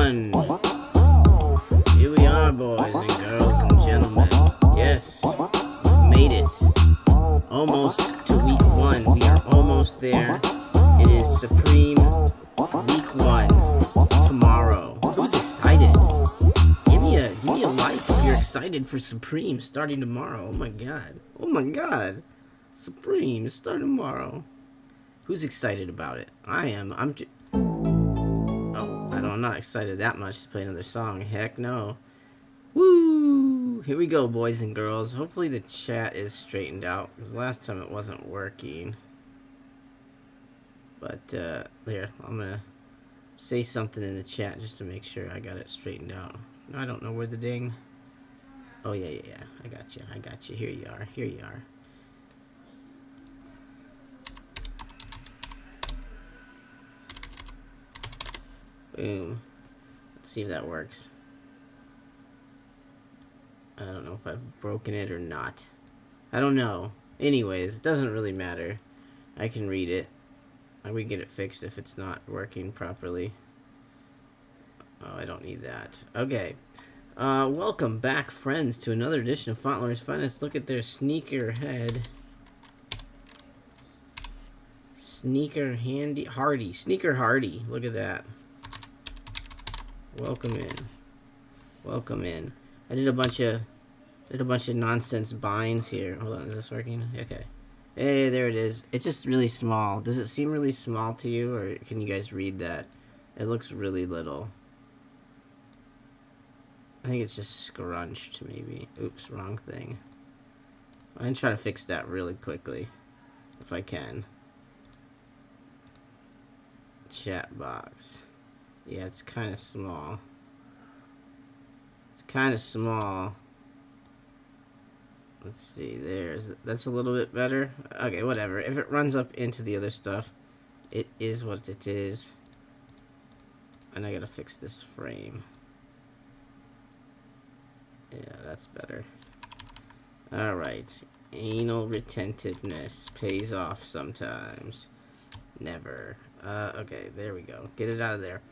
1. Here we are, boys and girls and gentlemen. Yes, we've made it. Almost to week 1. We are almost there. It is Supreme week 1 tomorrow. Who's excited? Give me a like if you're excited for Supreme starting tomorrow. Oh my god. Oh my god. Supreme is starting tomorrow. Who's excited about it? I am. I'm not excited that much to play another song. Heck no. Woo! Here we go, boys and girls. Hopefully the chat is straightened out, because last time it wasn't working. But, there. I'm gonna say something in the chat just to make sure I got it straightened out. I don't know where the ding... Oh, yeah. I got you. Here you are. Boom. Let's see if that works. I don't know if I've broken it or not. I don't know. Anyways, it doesn't really matter. I can read it. We can get it fixed if it's not working properly. Oh, I don't need that. Okay. Welcome back, friends, to another edition of Fauntleroy's Finest. Look at their sneaker head. Sneaker Hardy. Look at that. Welcome in. I did a bunch of nonsense binds here. Hold on, is this working? Okay. Hey, there it is. It's just really small. Does it seem really small to you, or can you guys read that? It looks really little. I think it's just scrunched, maybe. Oops, wrong thing. I'm gonna try to fix that really quickly, if I can. Chat box. Yeah, it's kind of small. Let's see, that's a little bit better. Okay, whatever. If it runs up into the other stuff, it is what it is. And I gotta fix this frame. Yeah, that's better. Alright. Anal retentiveness pays off sometimes. Never. Okay, there we go. Get it out of there.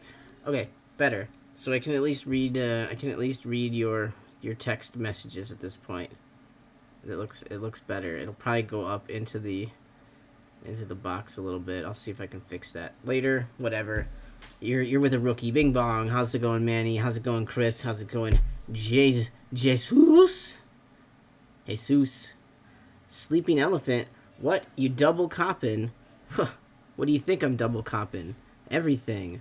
Okay, better. So I can at least read. Your text messages at this point. It looks better. It'll probably go up into the box a little bit. I'll see if I can fix that later. Whatever. You're with a rookie. Bing bong. How's it going, Manny? How's it going, Chris? How's it going, Jesus? Sleeping elephant. What? You double copping? What do you think I'm double copping? Everything.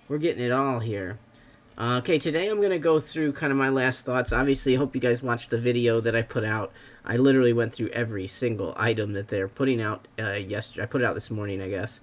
We're getting it all here. Okay, today I'm going to go through kind of my last thoughts. Obviously, I hope you guys watched the video that I put out. I literally went through every single item that they're putting out yesterday. I put it out this morning, I guess.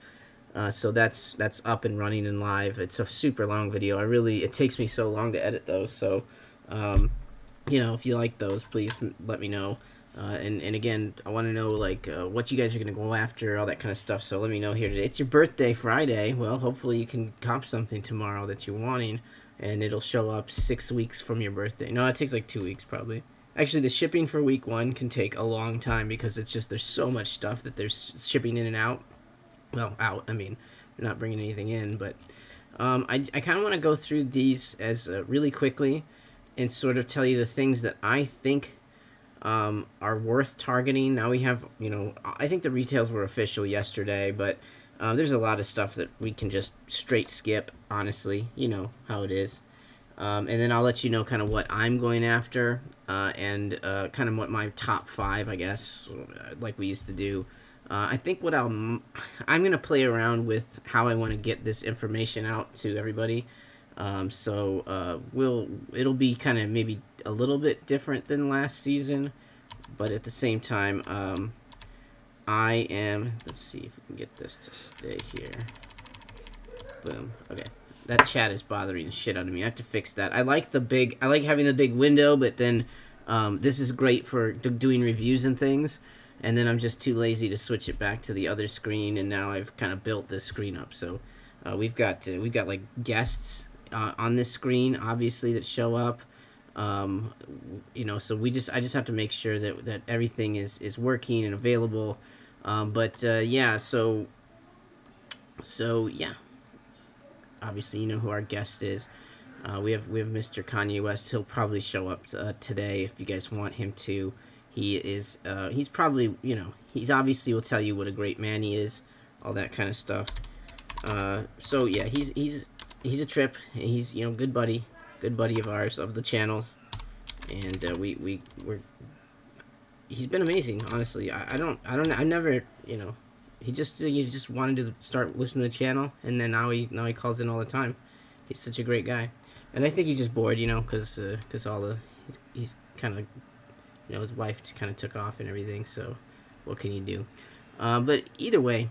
So that's up and running and live. It's a super long video. It takes me so long to edit those. So, you know, if you like those, please let me know. And again, I want to know, like, what you guys are going to go after, all that kind of stuff, so let me know here today. It's your birthday Friday. Well, hopefully you can cop something tomorrow that you're wanting, and it'll show up 6 weeks from your birthday. No, it takes like 2 weeks, probably. Actually, the shipping for week 1 can take a long time, because it's just, there's so much stuff that they're shipping in and out. Well, out, I mean, they're not bringing anything in, but I kind of want to go through these as really quickly, and sort of tell you the things that I think are worth targeting. Now we have, you know, I think the retails were official yesterday, but there's a lot of stuff that we can just straight skip, honestly. You know how it is. And then I'll let you know kind of what I'm going after, and kind of what my top 5, I guess, like we used to do. I think what I'm going to play around with how I want to get this information out to everybody. It'll be kind of maybe a little bit different than last season, but at the same time, let's see if we can get this to stay here. Boom. Okay. That chat is bothering the shit out of me. I have to fix that. I like having the big window, but then, this is great for doing reviews and things, and then I'm just too lazy to switch it back to the other screen, and now I've kind of built this screen up, so, we've got like guests on this screen, obviously, that show up. You know, so I just have to make sure that everything is working and available. Yeah, so yeah. obviously you know who our guest is. We have Mr. Kanye West. He'll probably show up today if you guys want him to. He's probably, you know, he's obviously will tell you what a great man he is, all that kind of stuff. So yeah, he's a trip. He's, you know, good buddy of ours, of the channels, and he's been amazing, honestly. I never, you know, he just wanted to start listening to the channel, and then now he calls in all the time. He's such a great guy, and I think he's just bored, you know, because he's kind of, you know, his wife kind of took off and everything. So what can you do? But either way,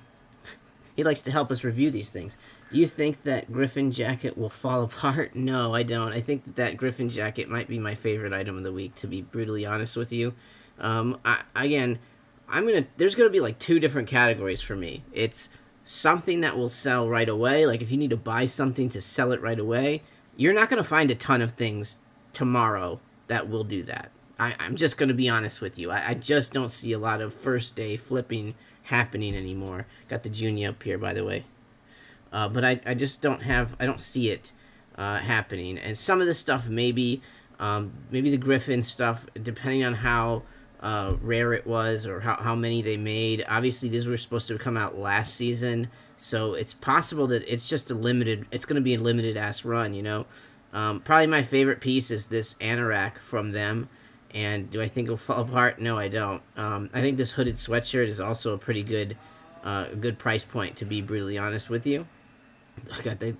he likes to help us review these things. Do you think that Griffin jacket will fall apart? No, I don't. I think that Griffin jacket might be my favorite item of the week, to be brutally honest with you. There's gonna be like two different categories for me. It's something that will sell right away. Like if you need to buy something to sell it right away, you're not gonna find a ton of things tomorrow that will do that. I'm just gonna be honest with you. I just don't see a lot of first day flipping happening anymore. Got the Junior up here, by the way. But I just don't see it happening. And some of the stuff maybe the Griffin stuff, depending on how rare it was or how many they made. Obviously, these were supposed to come out last season, so it's possible that it's just it's going to be a limited ass run, you know. Probably my favorite piece is this anorak from them. And do I think it'll fall apart? No, I don't. I think this hooded sweatshirt is also a pretty good price point, to be brutally honest with you. God,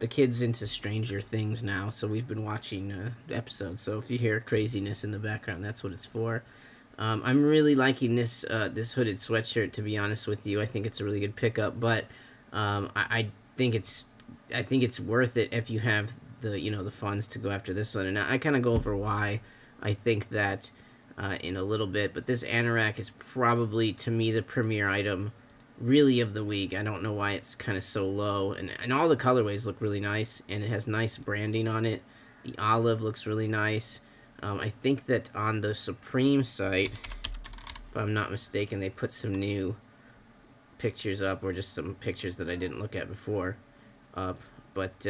the kid's into Stranger Things now, so we've been watching the episodes. So if you hear craziness in the background, that's what it's for. I'm really liking this hooded sweatshirt, to be honest with you. I think it's a really good pickup, but I think it's worth it if you have the funds to go after this one. And I kind of go over why I think that in a little bit. But this anorak is probably, to me, the premier item really of the week. I don't know why it's kind of so low, and all the colorways look really nice, and it has nice branding on it. The olive looks really nice. I think that on the Supreme site, if I'm not mistaken, they put some new pictures up, or just some pictures that I didn't look at before up. But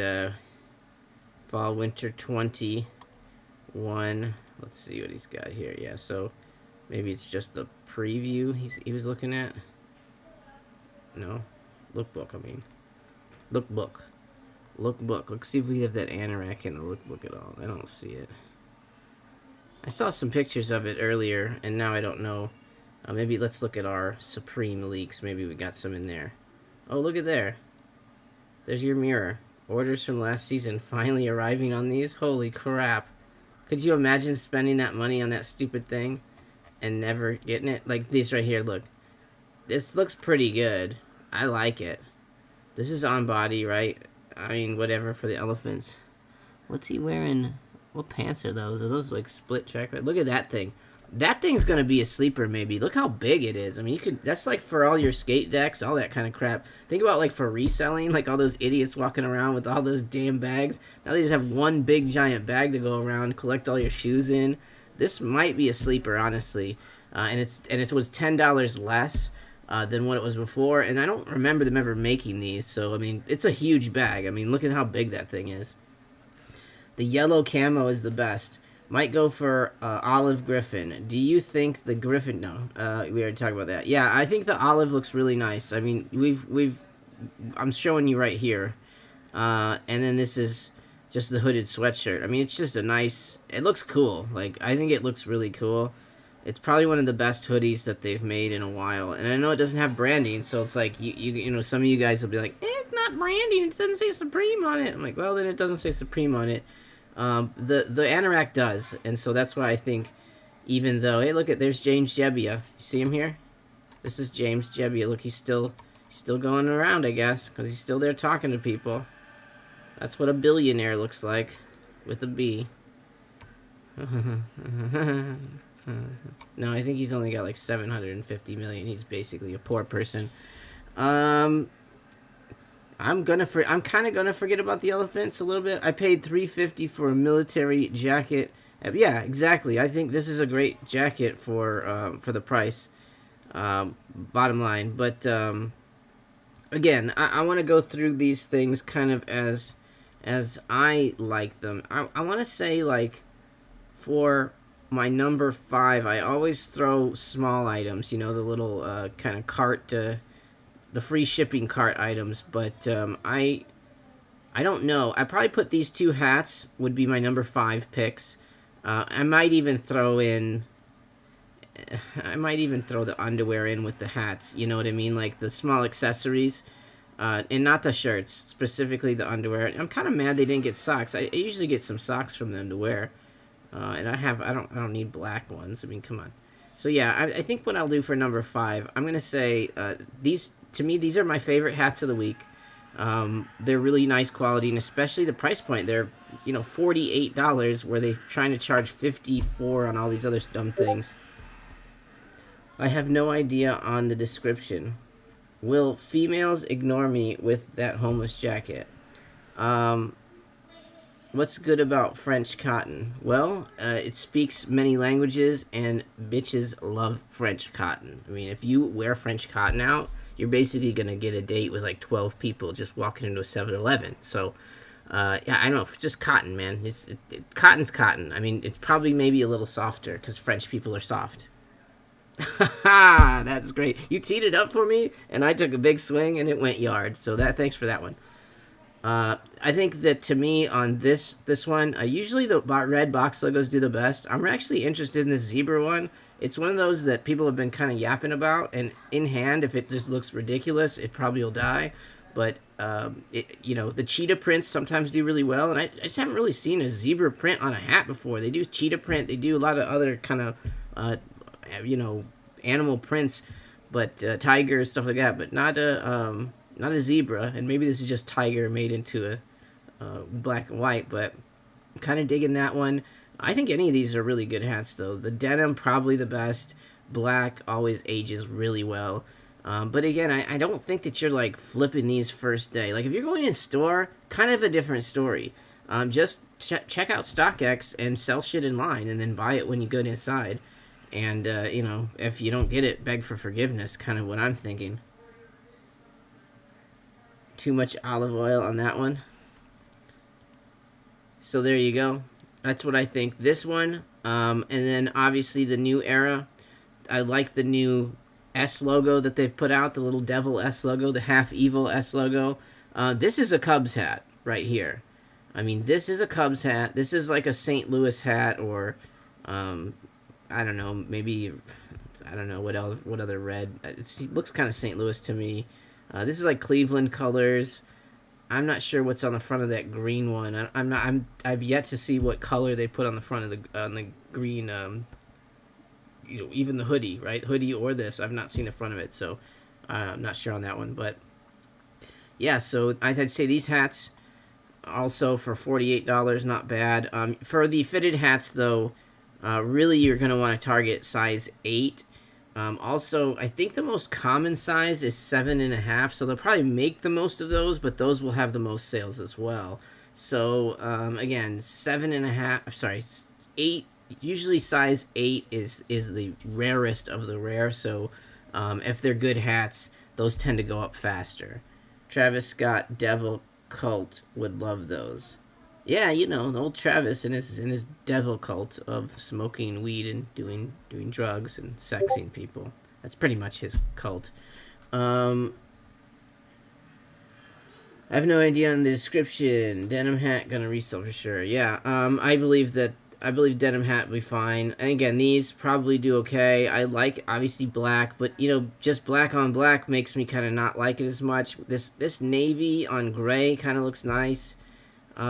fall winter 21, let's see what he's got here. Yeah, so maybe it's just the preview he was looking at. No, lookbook. I mean, lookbook. Let's see if we have that anorak in the lookbook at all. I don't see it. I saw some pictures of it earlier, and now I don't know. Maybe let's look at our Supreme leaks. Maybe we got some in there. Oh, look at there. There's your mirror. Orders from last season finally arriving on these. Holy crap. Could you imagine spending that money on that stupid thing and never getting it? Like this right here, look. This looks pretty good. I like it. This is on body, right? I mean, whatever for the elephants. What's he wearing? What pants are those? Are those like split track? Look at that thing. That thing's gonna be a sleeper, maybe. Look how big it is. I mean, that's like for all your skate decks, all that kind of crap. Think about like for reselling, like all those idiots walking around with all those damn bags. Now they just have one big giant bag to go around, collect all your shoes in. This might be a sleeper, honestly. And it was $10 less than what it was before, and I don't remember them ever making these, so I mean, it's a huge bag. I mean, look at how big that thing is. The yellow camo is the best. Might go for olive Griffin. Do you think the Griffin? No, we already talked about that. Yeah, I think the olive looks really nice. I mean, I'm showing you right here, and then this is just the hooded sweatshirt. I mean, it's just a nice. It looks cool. Like, I think it looks really cool. It's probably one of the best hoodies that they've made in a while. And I know it doesn't have branding, so it's like, you know, some of you guys will be like, it's not branding, it doesn't say Supreme on it. I'm like, well, then it doesn't say Supreme on it. The anorak does, and so that's why I think, even though, hey, look, there's James Jebbia. You see him here? This is James Jebbia. Look, he's still going around, I guess, because he's still there talking to people. That's what a billionaire looks like, with a B. No, I think he's only got like 750 million. He's basically a poor person. I'm kind of gonna forget about the elephants a little bit. I paid $350 for a military jacket. Yeah, exactly. I think this is a great jacket for the price. Bottom line, but again, I want to go through these things kind of as I like them. I want to say, like, for my number 5, I always throw small items, you know, the little kind of cart, the free shipping cart items. But I don't know. I probably put these 2 hats would be my number 5 picks. I might even throw in. I might even throw the underwear in with the hats. You know what I mean? Like the small accessories, and not the shirts. Specifically the underwear. I'm kind of mad they didn't get socks. I usually get some socks from them to wear, and I don't need black ones. I mean, come on. So yeah, I think what I'll do for number 5, I'm gonna say these, to me, these are my favorite hats of the week. They're really nice quality, and especially the price point. They're, you know, $48, where they're trying to charge $54 on all these other dumb things. I have no idea on the description. Will females ignore me with that homeless jacket? What's good about French cotton? Well, it speaks many languages, and bitches love French cotton. I mean, if you wear French cotton out, you're basically going to get a date with like 12 people just walking into a 7-Eleven. So, yeah, I don't know. It's just cotton, man. Cotton's cotton. I mean, it's probably maybe a little softer because French people are soft. Ha! That's great. You teed it up for me, and I took a big swing, and it went yard. So thanks for that one. I think that, to me, on this one, usually the red box logos do the best. I'm actually interested in this zebra one. It's one of those that people have been kind of yapping about, and in hand, if it just looks ridiculous, it probably will die. But you know, the cheetah prints sometimes do really well, and I just haven't really seen a zebra print on a hat before. They do cheetah print. They do a lot of other kind of you know, animal prints, but tiger, stuff like that, but not a zebra. And maybe this is just tiger made into a black and white, but I'm kind of digging that one. I think any of these are really good hats, though. The denim, probably the best. Black always ages really well. But again, I don't think that you're like flipping these first day. Like if you're going in store, kind of a different story. Just check out StockX and sell shit in line, and then buy it when you go inside. And, you know, if you don't get it, beg for forgiveness, kind of what I'm thinking. Too much olive oil on that one. So there you go. That's what I think. This one, and then obviously the new era. I like the new S logo that they've put out, the little devil S logo, the half evil S logo. This is a Cubs hat right here. I mean, this is a Cubs hat. This is like a St. Louis hat, or I don't know, maybe, I don't know what other red. It looks kind of St. Louis to me. This is like Cleveland colors. I'm not sure what's on the front of that green one. I've yet to see what color they put on the front of the green. You know, even the hoodie, right? Hoodie or this, I've not seen the front of it, so I'm not sure on that one. But yeah, so I'd say these hats also for $48, not bad. For the fitted hats, though. Really, you're going to want to target size 8. Also, I think the most common size is 7.5, so they'll probably make the most of those, but those will have the most sales as well. So, again, 7.5, sorry, 8, usually size 8 is the rarest of the rare, so if they're good hats, those tend to go up faster. Travis Scott Devil Cult would love those. Yeah, you know, old Travis and his devil cult of smoking weed and doing drugs and sexing people. That's pretty much his cult. I have no idea on the description. Denim hat gonna resell for sure. Yeah, I believe denim hat will be fine. And again, these probably do okay. I like obviously black, but you know, just black on black makes me kind of not like it as much. This navy on gray kind of looks nice. I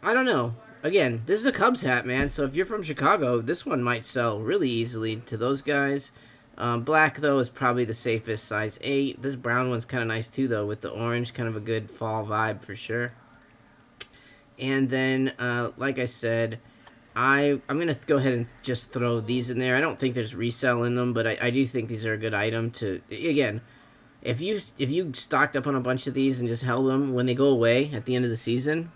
don't know. Again, this is a Cubs hat, man. So if you're from Chicago, this one might sell really easily to those guys. Black, though, is probably the safest, size 8. This brown one's kind of nice, too, though, with the orange. Kind of a good fall vibe for sure. And then, like I said, I'm going to go ahead and just throw these in there. I don't think there's resell in them, but I do think these are a good item to, again, if you stocked up on a bunch of these and just held them, when they go away at the end of the season,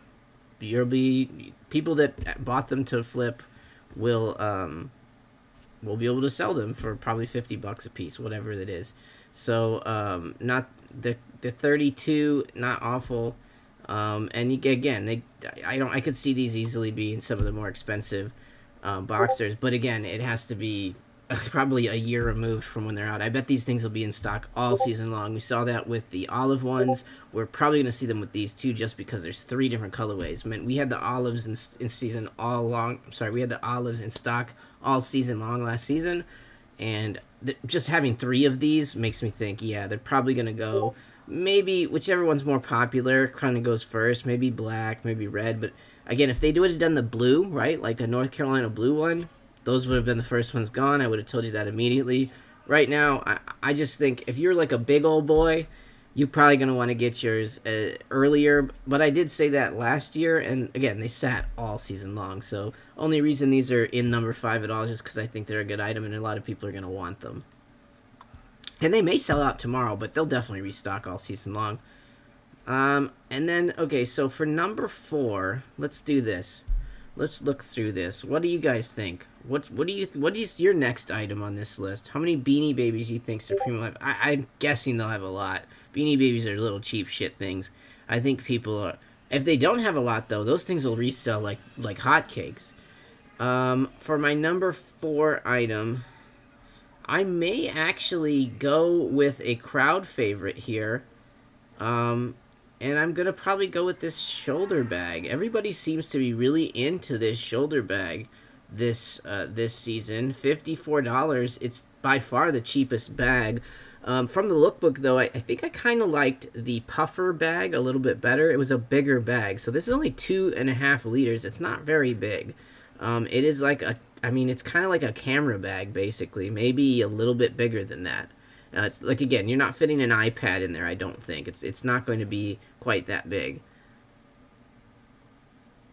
you'll be, people that bought them to flip will be able to sell them for probably $50 a piece, whatever it is. So not the 32, not awful. And again, I could see these easily being some of the more expensive boxers, but again, it has to be probably a year removed from when they're out. I bet these things will be in stock all season long. We saw that with the olive ones. We're probably going to see them with these too, just because there's 3 different colorways. I mean, we had the olives in season all long. Sorry, we had the olives in stock all season long last season, and just having 3 of these makes me think, yeah, they're probably going to go. Maybe whichever one's more popular kind of goes first. Maybe black, maybe red. But again, if they would have done the blue, right, like a North Carolina blue one, those would have been the first ones gone. I would have told you that immediately. Right now, I just think if you're like a big old boy, you're probably going to want to get yours earlier. But I did say that last year, and again, they sat all season long. So only reason these are in number 5 at all is just because I think they're a good item, and a lot of people are going to want them. And they may sell out tomorrow, but they'll definitely restock all season long. And then, okay, so for number 4, let's do this. Let's look through this. What do you guys think? What is your next item on this list? How many Beanie Babies do you think Supreme will have? I'm guessing they'll have a lot. Beanie Babies are little cheap shit things. I think people are... If they don't have a lot, though, those things will resell like hotcakes. For my number 4 item, I may actually go with a crowd favorite here. And I'm going to probably go with this shoulder bag. Everybody seems to be really into this shoulder bag this season. $54. It's by far the cheapest bag. From the lookbook, though, I think I kind of liked the puffer bag a little bit better. It was a bigger bag. So this is only 2.5 liters. It's not very big. It is like it's kind of like a camera bag, basically. Maybe a little bit bigger than that. It's like, again, you're not fitting an iPad in there, I don't think. It's not going to be quite that big.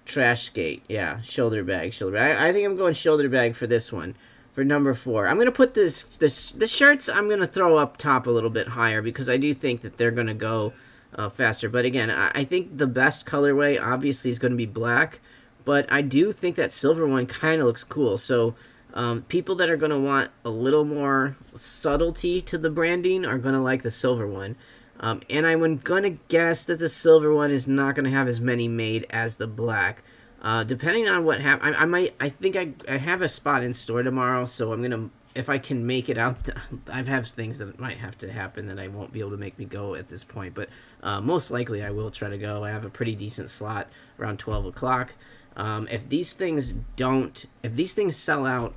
Trash skate, yeah, shoulder bag. I think I'm going shoulder bag for this one, for number 4. I'm going to put the shirts, I'm going to throw up top a little bit higher because I do think that they're going to go faster. But again, I think the best colorway, obviously, is going to be black. But I do think that silver one kind of looks cool. So... people that are going to want a little more subtlety to the branding are going to like the silver one. And I'm going to guess that the silver one is not going to have as many made as the black. Depending on what happens, I think I have a spot in store tomorrow, so I'm going to, if I can make it out, I have things that might have to happen that I won't be able to make me go at this point. But most likely I will try to go. I have a pretty decent slot around 12 o'clock. If these things sell out,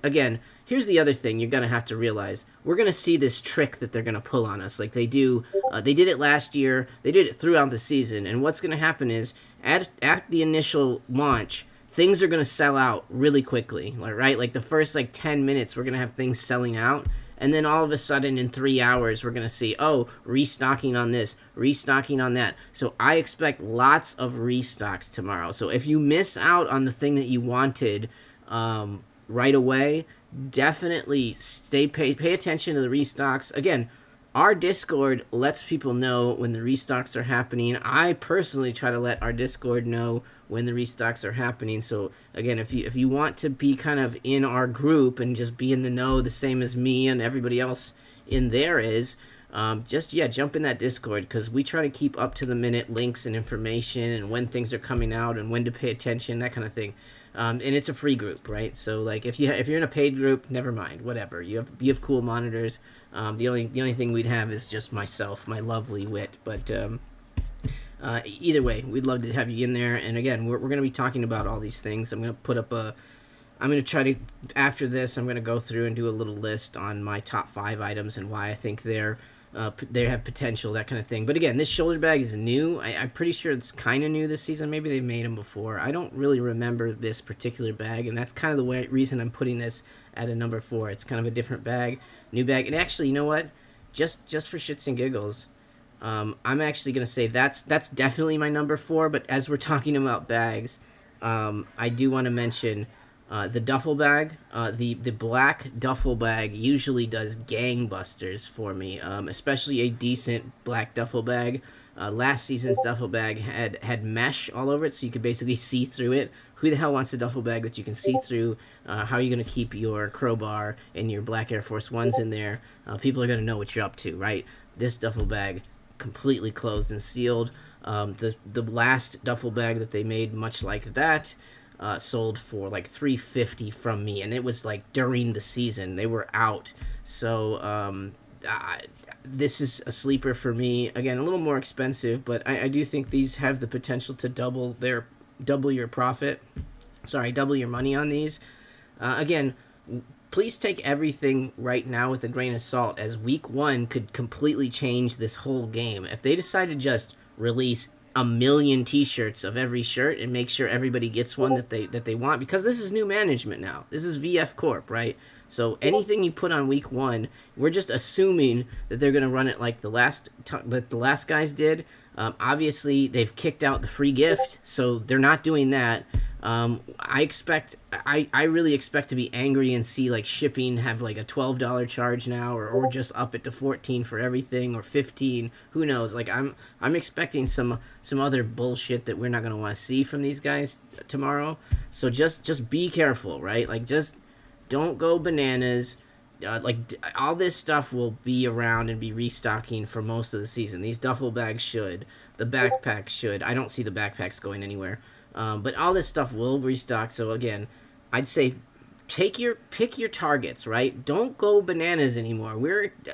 again, here's the other thing you're going to have to realize. We're going to see this trick that they're going to pull on us like they do. They did it last year. They did it throughout the season. And what's going to happen is at the initial launch, things are going to sell out really quickly, right? Like the first 10 minutes, we're going to have things selling out. And then all of a sudden, in 3 hours, we're going to see, restocking on this, restocking on that. So I expect lots of restocks tomorrow. So if you miss out on the thing that you wanted right away, definitely pay attention to the restocks. Again, our Discord lets people know when the restocks are happening. I personally try to let our Discord know when the restocks are happening. So again, if you want to be kind of in our group and just be in the know the same as me and everybody else in there is, jump in that Discord, because we try to keep up to the minute links and information and when things are coming out and when to pay attention, that kind of thing. And it's a free group, right? So if you're in a paid group, never mind, whatever. You have cool monitors. The only thing we'd have is just myself, my lovely wit. But either way, we'd love to have you in there. And again, we're going to be talking about all these things. I'm going to try to, after this, I'm going to go through and do a little list on my top 5 items and why I think they have potential, that kind of thing. But again, this shoulder bag is new. I'm pretty sure it's kind of new this season. Maybe they've made them before. I don't really remember this particular bag, and that's kind of the reason I'm putting this at a number 4. It's kind of a different bag, new bag. And actually, you know what? Just for shits and giggles, I'm actually going to say that's definitely my number 4. But as we're talking about bags, I do want to mention the duffel bag. The black duffel bag usually does gangbusters for me, especially a decent black duffel bag. Last season's duffel bag had mesh all over it, so you could basically see through it. Who the hell wants a duffel bag that you can see through? How are you going to keep your crowbar and your black Air Force Ones in there? People are going to know what you're up to, right? This duffel bag completely closed and sealed. The last duffel bag that they made, much like that, sold for like $350 from me, and it was like during the season. They were out, so this is a sleeper for me. Again, a little more expensive, but I do think these have the potential to double your profit. Sorry, double your money on these. Again, please take everything right now with a grain of salt, as week 1 could completely change this whole game. If they decide to just release a million t-shirts of every shirt and make sure everybody gets one that they want, because this is new management now. This is VF Corp, right? So anything you put on week 1, we're just assuming that they're going to run it like the last guys did. Obviously, they've kicked out the free gift, so they're not doing that. I really expect to be angry and see like shipping have like a $12 charge now, or just up it to $14 for everything, or $15. Who knows? Like I'm expecting some other bullshit that we're not gonna want to see from these guys tomorrow. So just be careful, right? Like just don't go bananas. All this stuff will be around and be restocking for most of the season. These duffel bags should. The backpacks should. I don't see the backpacks going anywhere. But all this stuff will restock. So again, I'd say pick your targets, right? Don't go bananas anymore.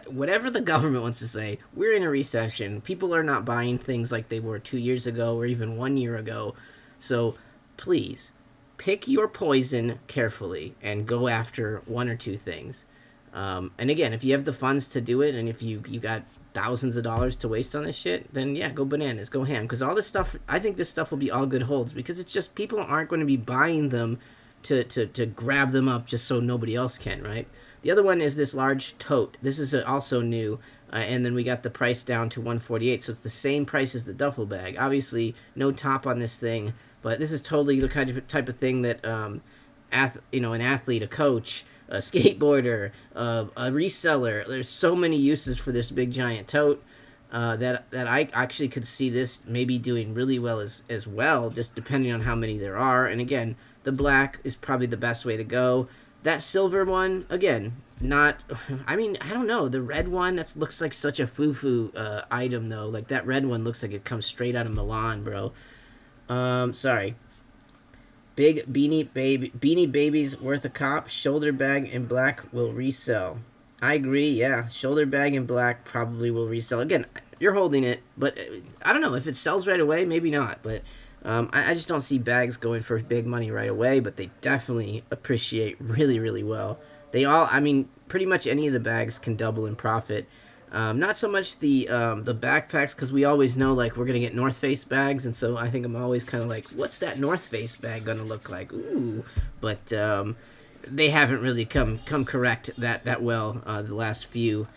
Whatever the government wants to say, we're in a recession. People are not buying things like they were 2 years ago or even 1 year ago. So please pick your poison carefully and go after one or two things. And again, if you have the funds to do it, and if you got thousands of dollars to waste on this shit, then yeah, go bananas, go ham. Because all this stuff, I think this stuff will be all good holds, because it's just people aren't going to be buying them to grab them up just so nobody else can, right? The other one is this large tote. This is also new, and then we got the price down to $148, so it's the same price as the duffel bag. Obviously, no top on this thing, but this is totally the type of thing that an athlete, a coach, a skateboarder, a reseller. There's so many uses for this big giant tote that I actually could see this maybe doing really well as well, just depending on how many there are. And again, the black is probably the best way to go. That silver one, again, not. I mean, I don't know. The red one, that looks like such a foo-foo item though. Like that red one looks like it comes straight out of Milan, bro. Sorry. Big Beanie Babies worth a cop. Shoulder bag in black will resell. I agree, yeah. Shoulder bag in black probably will resell. Again, you're holding it, but I don't know. If it sells right away, maybe not. But I just don't see bags going for big money right away, but they definitely appreciate really, really well. They all, I mean, pretty much any of the bags can double in profit. Not so much the backpacks, because we always know like we're gonna get North Face bags, and so I think I'm always kind of like, what's that North Face bag gonna look like? Ooh, but they haven't really come correct that well the last few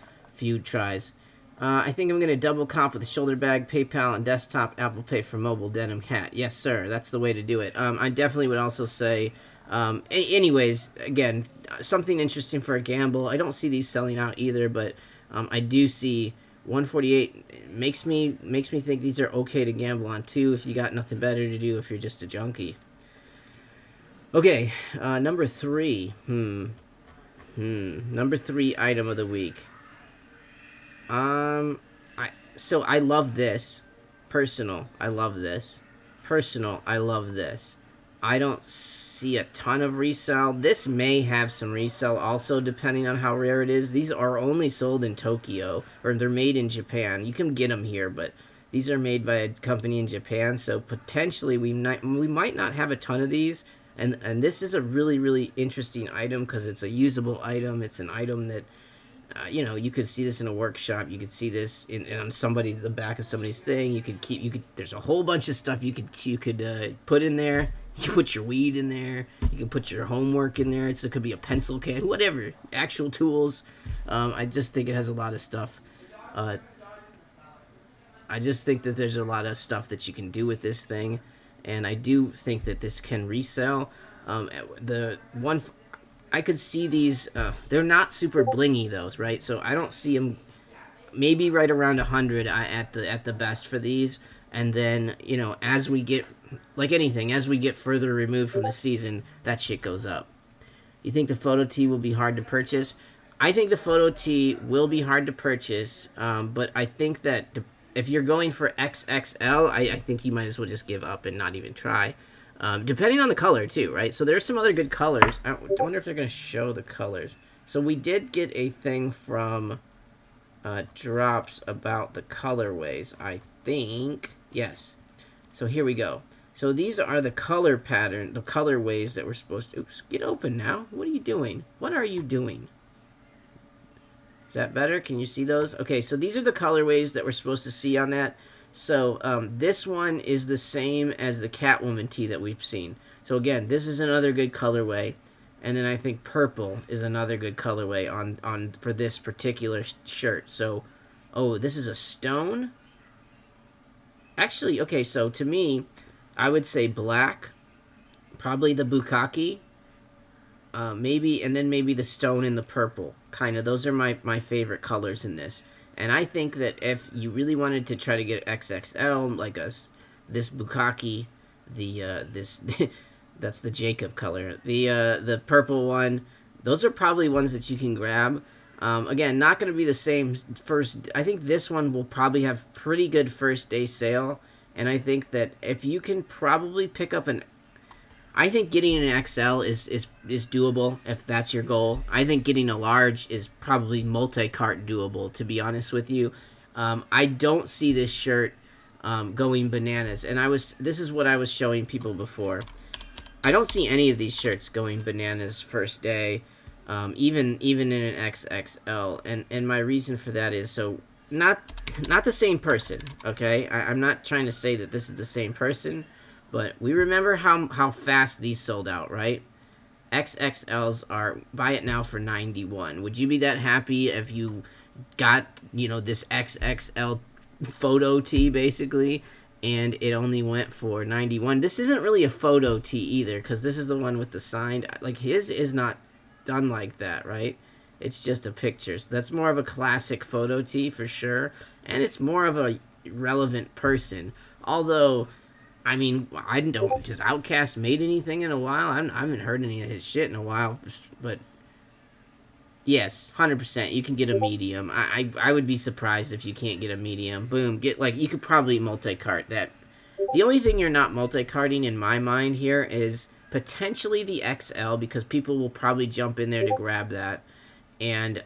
tries. I think I'm gonna double comp with a shoulder bag, PayPal, and desktop Apple Pay for mobile denim hat. Yes, sir, that's the way to do it. I definitely would also say. Anyways, again, something interesting for a gamble. I don't see these selling out either, but. I do see 148 makes me think these are okay to gamble on too if you got nothing better to do, if you're just a junkie. Okay, number 3. Number 3 item of the week. I love this. Personal, I love this. I don't see a ton of resell. This may have some resell also, depending on how rare it is. These are only sold in Tokyo, or they're made in Japan. You can get them here, but these are made by a company in Japan, so potentially we might not have a ton of these. And this is a really, really interesting item because it's a usable item. It's an item that, you could see this in a workshop. You could see this in on the back of somebody's thing. There's a whole bunch of stuff you could put in there. You put your weed in there. You can put your homework in there. It could be a pencil can, whatever. Actual tools. I just think it has a lot of stuff. I just think that there's a lot of stuff that you can do with this thing, and I do think that this can resell. I could see these. They're not super blingy though, right? So I don't see them. maybe right around 100 at the best for these. And then, you know, as we get, like anything, as we get further removed from the season, that shit goes up. You think the photo tee will be hard to purchase? I think the photo tee will be hard to purchase, but I think that if you're going for XXL, I think you might as well just give up and not even try. Depending on the color, too, right? So there's some other good colors. I wonder if they're going to show the colors. So we did get a thing from Drops about the colorways, I think. Yes. So here we go. So these are the color pattern, the colorways that we're supposed to... Oops, get open now. What are you doing? What are you doing? Is that better? Can you see those? Okay, so these are the colorways that we're supposed to see on that. So this one is the same as the Catwoman tee that we've seen. So again, this is another good colorway. And then I think purple is another good colorway on for this particular shirt. So, oh, this is a stone? Actually, okay, so to me, I would say black, probably the bukkake, maybe, and then maybe the stone and the purple. Kind of, those are my favorite colors in this. And I think that if you really wanted to try to get XXL, like this bukkake, this that's the Jacob color, the purple one, those are probably ones that you can grab. Again, not going to be the same first. I think this one will probably have pretty good first day sale. And I think that if you can probably pick up I think getting an XL is doable if that's your goal. I think getting a large is probably multi-cart doable, to be honest with you. I don't see this shirt going bananas. And this is what I was showing people before. I don't see any of these shirts going bananas first day. Even in an XXL, and my reason for that is so not the same person, okay? I'm not trying to say that this is the same person, but we remember how fast these sold out, right? XXLs are buy it now for 91. Would you be that happy if you got, you know, this XXL photo tee basically, and it only went for 91? This isn't really a photo tee either, because this is the one with the signed. Like his is not done like that, right? It's just a picture. So that's more of a classic photo tee for sure, and it's more of a relevant person. Although, I mean, I don't. Just Outkast made anything in a while? I haven't heard any of his shit in a while. But yes, 100%, you can get a medium. I would be surprised if you can't get a medium. Boom, you could probably multi-cart that. The only thing you're not multi-carting in my mind here is potentially the XL, because people will probably jump in there to grab that, and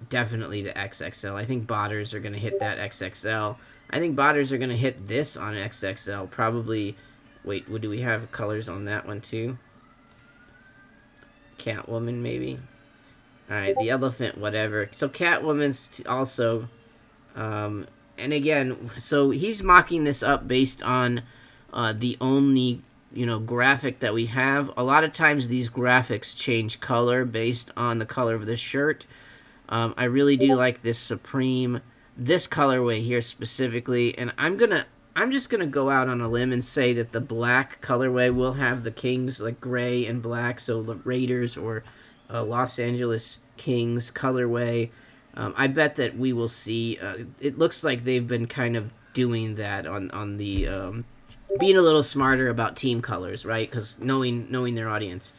definitely the XXL. I think botters are going to hit that XXL. I think botters are going to hit this on XXL. Probably, wait, do we have colors on that one too? Catwoman, maybe? Alright, the elephant, whatever. So Catwoman's also, and again, so he's mocking this up based on the only, you know, graphic that we have. A lot of times these graphics change color based on the color of the shirt. I really do like this Supreme, this colorway here specifically, and I'm just gonna go out on a limb and say that the black colorway will have the Kings, like gray and black, so the Raiders or Los Angeles Kings colorway. I bet that we will see. It looks like they've been kind of doing that on the being a little smarter about team colors, right? Because knowing their audience.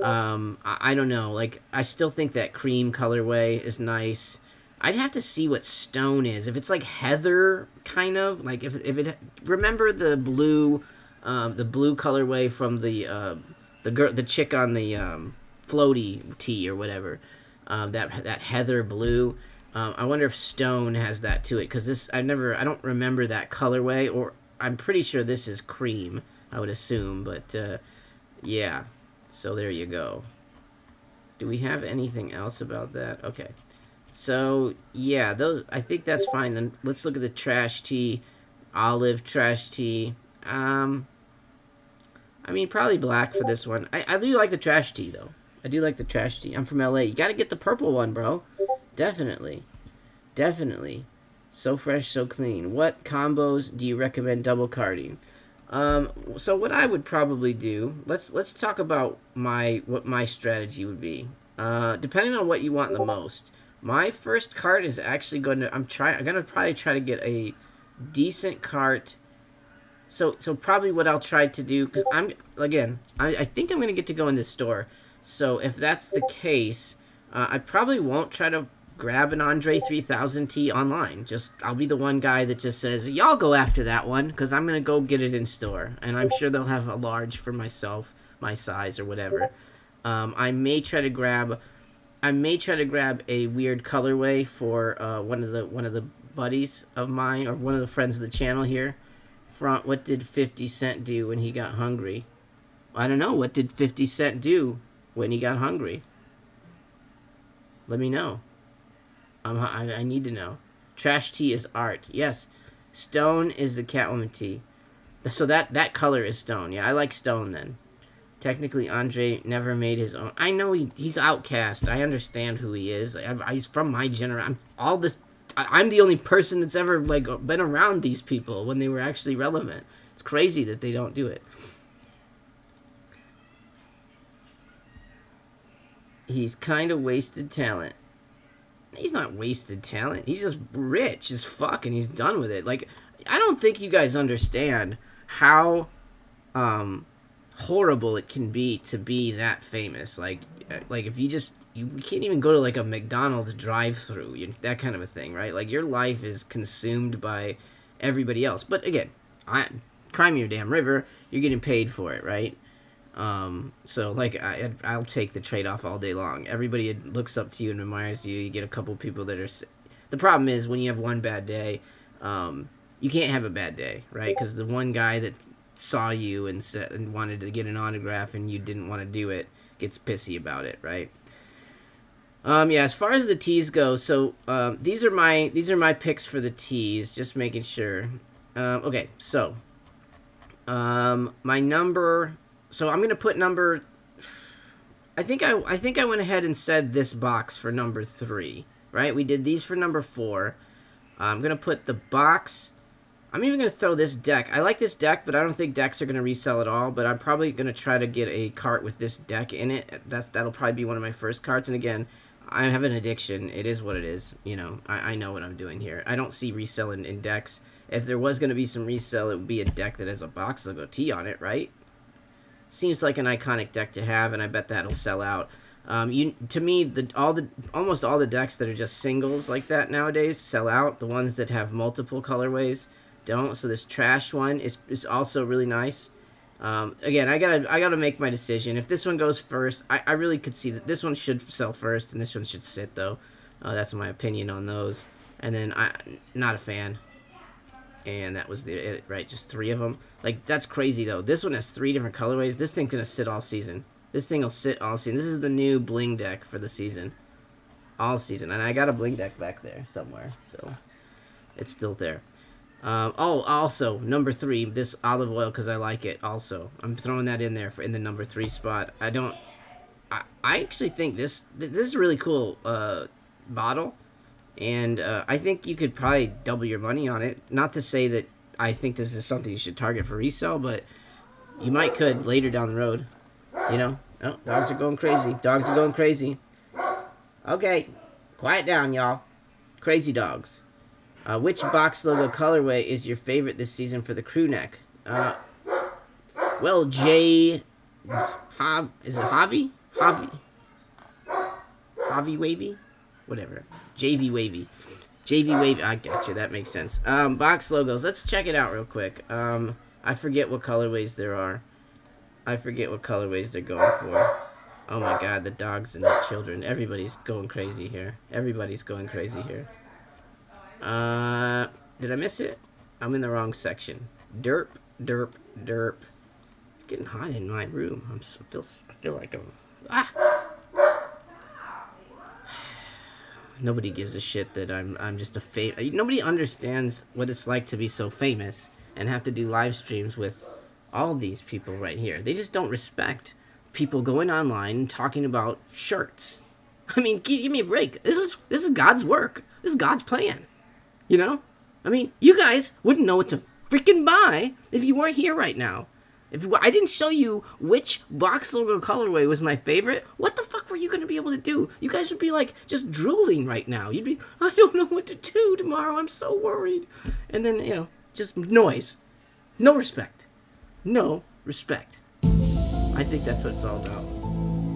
I don't know. Like, I still think that cream colorway is nice. I'd have to see what stone is. If it's like heather, kind of like if it. Remember the blue colorway from the chick on the floaty tee or whatever. That heather blue. I wonder if stone has that to it, because I don't remember that colorway, or I'm pretty sure this is cream, I would assume, but yeah. So there you go. Do we have anything else about that? Okay. So yeah, I think that's fine. Then let's look at the trash tee, olive trash tee. I mean, probably black for this one. I do like the trash tee though. I do like the trash tee. I'm from LA. You got to get the purple one, bro. Definitely. Definitely. So fresh, so clean. What combos do you recommend double carding? So what I would probably do, let's talk about what my strategy would be. Depending on what you want the most. My first cart is actually going to... I'm gonna probably try to get a decent cart. So probably what I'll try to do, because I think I'm gonna get to go in this store. So if that's the case, I probably won't try to grab an Andre 3000T online. I'll be the one guy that just says, y'all go after that one, because I'm going to go get it in store. And I'm sure they'll have a large for myself, my size or whatever. I may try to grab a weird colorway for one of the buddies of mine, or one of the friends of the channel here. What did 50 Cent do when he got hungry? I don't know. What did 50 Cent do when he got hungry? Let me know. I need to know. Trash tea is art. Yes. Stone is the Catwoman tea. So that color is stone. Yeah, I like stone then. Technically, Andre never made his own. I know he's outcast. I understand who he is. He's from my generation. I'm the only person that's ever been around these people when they were actually relevant. It's crazy that they don't do it. He's kind of wasted talent. He's not wasted talent. He's just rich as fuck, and he's done with it. I don't think you guys understand how horrible it can be to be that famous. If you can't even go to a McDonald's drive-through, that kind of a thing, right? Your life is consumed by everybody else. But again, cry me your damn river. You're getting paid for it, right? I'll take the trade-off all day long. Everybody looks up to you and admires you. You get a couple people that are... The problem is, when you have one bad day, you can't have a bad day, right? Because the one guy that saw you and wanted to get an autograph and you didn't want to do it gets pissy about it, right? Yeah, as far as the tees go, so these are my picks for the tees, just making sure. Okay, so my number... So I'm gonna put number. I think I went ahead and said this box for number 3, right? We did these for number 4. I'm gonna put the box. I'm even gonna throw this deck. I like this deck, but I don't think decks are gonna resell at all. But I'm probably gonna try to get a cart with this deck in it. That'll probably be one of my first carts. And again, I have an addiction. It is what it is. I know what I'm doing here. I don't see reselling in decks. If there was gonna be some resell, it would be a deck that has a box logo T on it, right? Seems like an iconic deck to have, and I bet that'll sell out. To me, almost all the decks that are just singles like that nowadays sell out. The ones that have multiple colorways don't. So this trash one is also really nice. Again, I gotta make my decision. If this one goes first, I really could see that this one should sell first, and this one should sit though. That's my opinion on those. And then not a fan. And that was it, right? Just 3 of them. That's crazy, though. This one has 3 different colorways. This thing's going to sit all season. This thing will sit all season. This is the new bling deck for the season. All season. And I got a bling deck back there somewhere. So, it's still there. Also, number 3, this olive oil, because I like it also. I'm throwing that in there in the number 3 spot. I actually think this is a really cool bottle. And I think you could probably double your money on it. Not to say that I think this is something you should target for resale, but you might could later down the road. Oh, dogs are going crazy. Dogs are going crazy. Okay, quiet down, y'all. Crazy dogs. Which box logo colorway is your favorite this season for the crew neck? Well, is it Hobby? Hobby Wavy? Whatever. JV Wavy. I got you. That makes sense. Box logos. Let's check it out real quick. I forget what colorways there are. I forget what colorways they're going for. Oh my god, the dogs and the children. Everybody's going crazy here. Did I miss it? I'm in the wrong section. Derp. It's getting hot in my room. I feel like I'm... Nobody gives a shit that I'm just a nobody understands what it's like to be so famous and have to do live streams with all these people right here. They just don't respect people going online and talking about shirts. I mean, give me a break. This is God's work. This is God's plan. I mean, you guys wouldn't know what to freaking buy if you weren't here right now. If I didn't show you which box logo colorway was my favorite, what the fuck were you going to be able to do? You guys would be like just drooling right now. You'd be, I don't know what to do tomorrow. I'm so worried. And then, you know, just noise. No respect. No respect. I think that's what it's all about.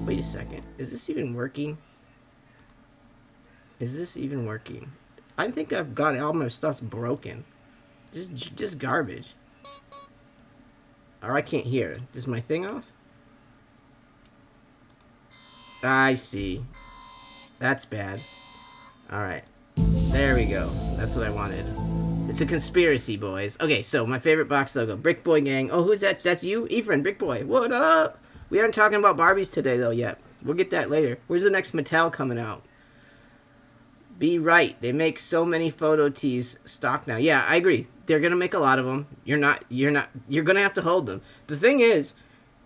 Wait a second. Is this even working? Is this even working? I think I've got all my stuff's broken. Just garbage. Or I can't hear. Is my thing off? I see. That's bad. Alright. There we go. That's what I wanted. It's a conspiracy, boys. Okay, so my favorite box logo. Brick Boy Gang. Oh, who's that? That's you? Ephraim, Brick Boy. What up? We aren't talking about Barbies today, though, yet. We'll get that later. Where's the next Mattel coming out? Be right. They make so many photo tees stock now. Yeah, I agree. They're going to make a lot of them. You're going to have to hold them. The thing is,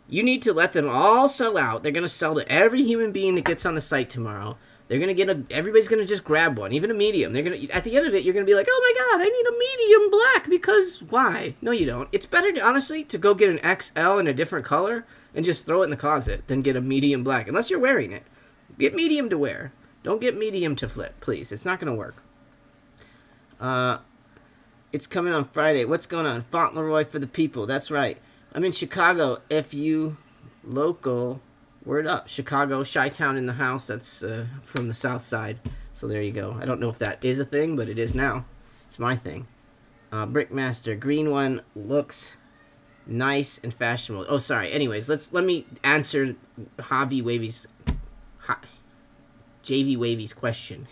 you need to let them all sell out. They're going to sell to every human being that gets on the site tomorrow. They're going to get everybody's going to just grab one, even a medium. They're going to, at the end of it, you're going to be like, oh my God, I need a medium black because why? No, you don't. It's better, honestly, to go get an XL in a different color and just throw it in the closet than get a medium black, unless you're wearing it. Get medium to wear. Don't get medium to flip, please. It's not going to work. It's coming on Friday. What's going on? Fauntleroy for the people. That's right. I'm in Chicago. FU local. Word up. Chicago, Chi-Town in the house. That's from the south side. So there you go. I don't know if that is a thing, but it is now. It's my thing. Brickmaster. Green one looks nice and fashionable. Oh, sorry. Anyways, let me answer JV Wavy's question.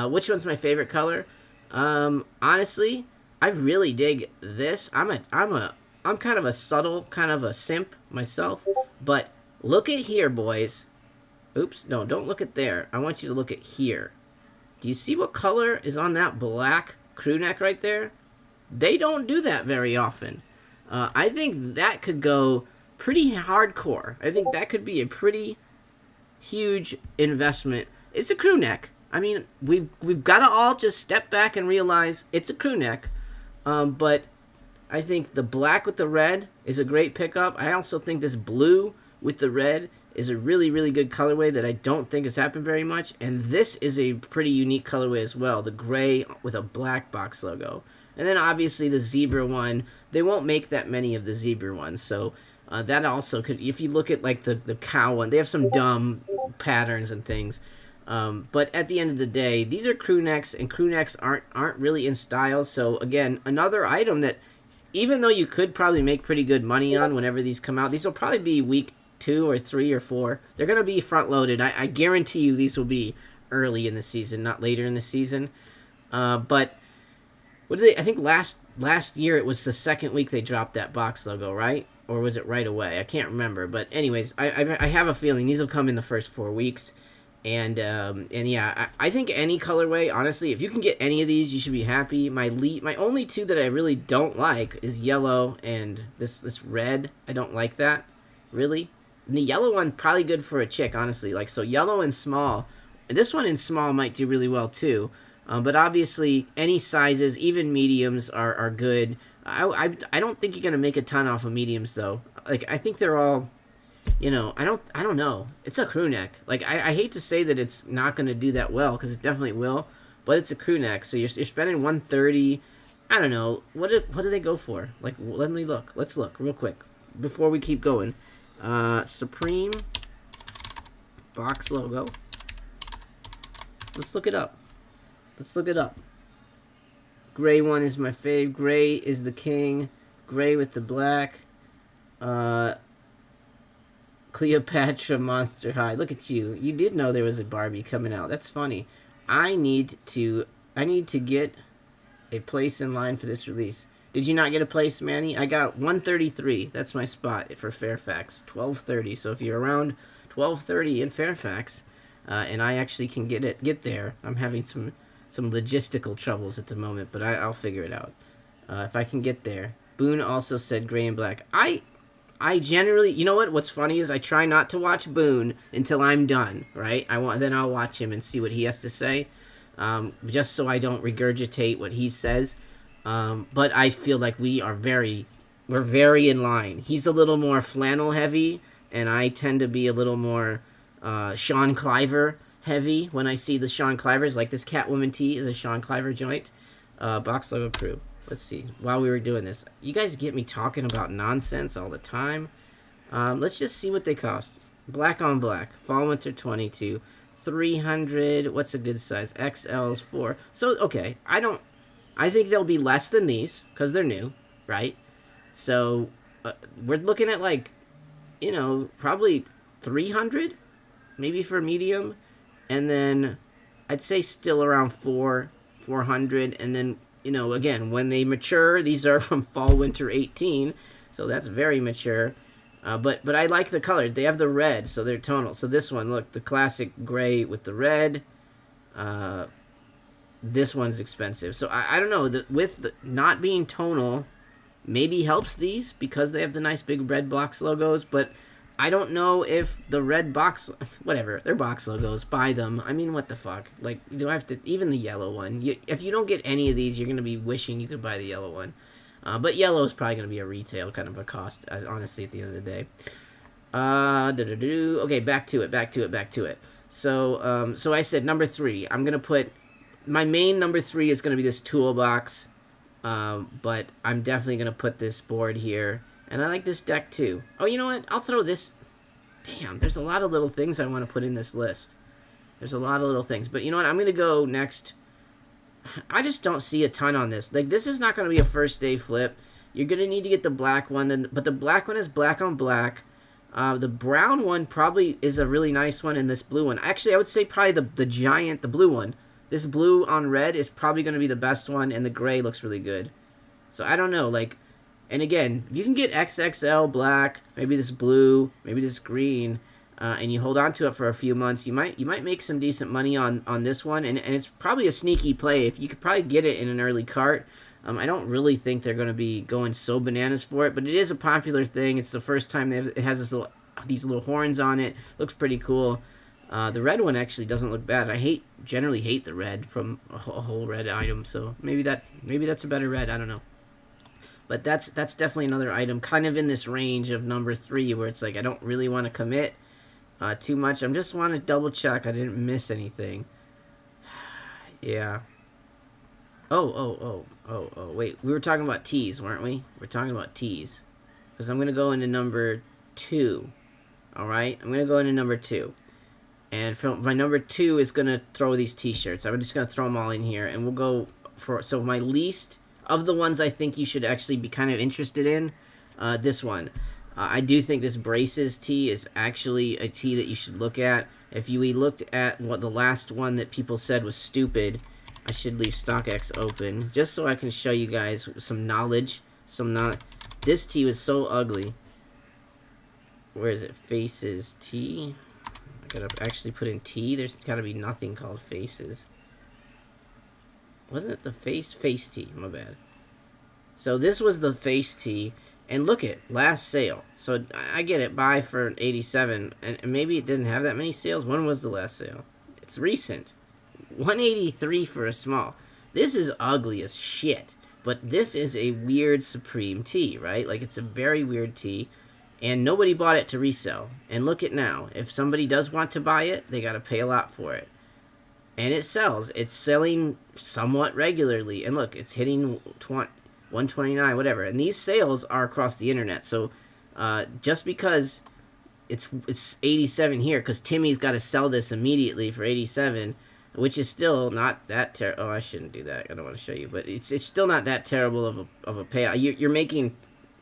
Which one's my favorite color? Honestly, I really dig this. I'm kind of a subtle, kind of a simp myself, but look at here, boys. Oops, no, don't look at there. I want you to look at here. Do you see what color is on that black crew neck right there? They don't do that very often. I think that could go pretty hardcore. I think that could be a pretty huge investment. It's a crew neck. I mean, we've got to all just step back and realize it's a crew neck. But I think the black with the red is a great pickup. I also think this blue with the red is a really, really good colorway that I don't think has happened very much. And this is a pretty unique colorway as well. The gray with a black box logo. And then obviously the zebra one. They won't make that many of the zebra ones. So that also could, if you look at like the cow one, they have some dumb patterns and things. But at the end of the day, these are crew necks, and crew necks aren't really in style. So again, another item that even though you could probably make pretty good money on whenever these come out, these will probably be week 2 or 3 or 4. They're going to be front loaded. I guarantee you these will be early in the season, not later in the season. But what did they, I think last year it was the second week they dropped that box logo, right? Or was it right away? I can't remember. But anyways, I have a feeling these will come in the first 4 weeks. And yeah, I think any colorway, honestly, if you can get any of these, you should be happy. My only two that I really don't like is yellow and this red. I don't like that, really. And the yellow one, probably good for a chick, honestly. Like, so yellow and small. This one in small might do really well, too. But obviously, any sizes, even mediums, are good. I don't think you're going to make a ton off of mediums, though. Like, I think they're all... You know, I don't know. It's a crew neck. Like, I hate to say that it's not going to do that well, because it definitely will, but it's a crew neck, so you're spending $130. I don't know. What do they go for? Like, let me look. Let's look real quick before we keep going. Supreme box logo. Let's look it up. Gray one is my fave. Gray is the king. Gray with the black. Cleopatra Monster High. Look at you. You did know there was a Barbie coming out. That's funny. I need to get a place in line for this release. Did you not get a place, Manny? I got 133. That's my spot for Fairfax. 12:30. So if you're around 12:30 in Fairfax, and I actually can get there, I'm having some logistical troubles at the moment, but I'll figure it out. If I can get there. Boone also said gray and black. I generally, you know what? What's funny is I try not to watch Boone until I'm done, right? Then I'll watch him and see what he has to say, just so I don't regurgitate what he says. But I feel like we are very we're very in line. He's a little more flannel heavy, and I tend to be a little more Sean Cliver heavy when I see the Sean Clivers. Like this Catwoman tee is a Sean Cliver joint. Box logo crew. Let's see. While we were doing this, you guys get me talking about nonsense all the time. Let's just see what they cost. Black on black. Fall Winter 22. 300. What's a good size? XL's 4. So, okay. I think they'll be less than these because they're new, right? So, we're looking at like, you know, probably 300 maybe for medium. And then I'd say still around 400. And then, you know, again, when they mature, these are from Fall Winter 18. So that's very mature. But I like the colors. They have the red, so they're tonal. So this one, look, the classic gray with the red. This one's expensive. So I don't know. With the not being tonal, maybe helps these because they have the nice big red box logos. But I don't know if the red box, whatever, they're box logos. Buy them. I mean, what the fuck? Like, do I have to, even the yellow one. If you don't get any of these, you're going to be wishing you could buy the yellow one. But yellow is probably going to be a retail kind of a cost, honestly, at the end of the day. Okay, back to it. So, so I said number 3. I'm going to put, my main number 3 is going to be this toolbox. But I'm definitely going to put this board here. And I like this deck too. Oh, you know what? I'll throw this. Damn, there's a lot of little things I want to put in this list. There's a lot of little things. But you know what? I'm going to go next. I just don't see a ton on this. Like, this is not going to be a first day flip. You're going to need to get the black one. But the black one is black on black. The brown one probably is a really nice one. And this blue one. Actually, I would say probably the giant, the blue one. This blue on red is probably going to be the best one. And the gray looks really good. So, I don't know. Like, and again, if you can get XXL black, maybe this blue, maybe this green, and you hold on to it for a few months, you might make some decent money on this one, and it's probably a sneaky play. If you could probably get it in an early cart, I don't really think they're going to be going so bananas for it, but it is a popular thing. It's the first time it has these little horns on it. Looks pretty cool. The red one actually doesn't look bad. I generally hate the red from a whole red item, so maybe that's a better red. I don't know. But that's definitely another item, kind of in this range of number 3, where it's like I don't really want to commit too much. I just want to double check I didn't miss anything. Yeah. Oh, wait. We were talking about tees, weren't we? We're talking about tees. Because I'm going to go into number 2. Alright? I'm going to go into number 2. And from my number 2 is going to throw these t-shirts. I'm just going to throw them all in here. And we'll go for... So my least... Of the ones I think you should actually be kind of interested in, this one. I do think this Braces tee is actually a tee that you should look at. If we looked at what the last one that people said was stupid, I should leave StockX open, just so I can show you guys some knowledge. This tee was so ugly. Where is it? Faces tee? I gotta actually put in tee. There's gotta be nothing called Faces. Wasn't it the face tee? My bad. So this was the face tee, and look at last sale. So I get it, buy for 87, and maybe it didn't have that many sales. When was the last sale? It's recent. 183 for a small. This is ugly as shit, but this is a weird Supreme tee, right? Like, it's a very weird tee, and nobody bought it to resell. And look at now. If somebody does want to buy it, they got to pay a lot for it. And it sells. It's selling somewhat regularly. And look, it's hitting 129, whatever. And these sales are across the internet. So just because it's 87 here, because Timmy's got to sell this immediately for 87, which is still not that terrible. Oh, I shouldn't do that. I don't want to show you. But it's still not that terrible of a payout. You're making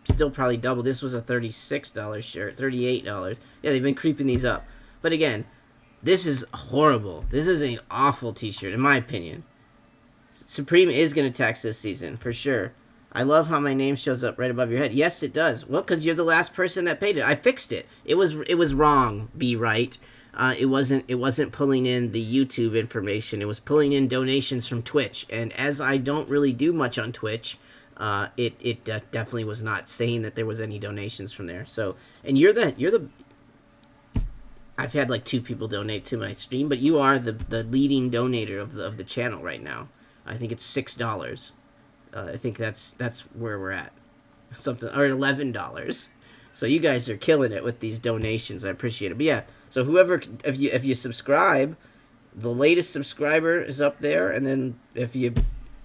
still probably double. This was a $36 shirt, $38. Yeah, they've been creeping these up. But again... This is horrible. This is an awful t-shirt, in my opinion. Supreme is going to tax this season, for sure. I love how my name shows up right above your head. Yes, it does. Well, because you're the last person that paid it. I fixed it. It was wrong, be right. It wasn't pulling in the YouTube information. It was pulling in donations from Twitch. And as I don't really do much on Twitch, it definitely was not saying that there was any donations from there. So, and you're the I've had like 2 people donate to my stream, but you are the leading donator of the channel right now. I think it's $6. I think that's where we're at. something, or $11. So you guys are killing it with these donations. I appreciate it. But yeah, so whoever, if you subscribe, the latest subscriber is up there, and then if you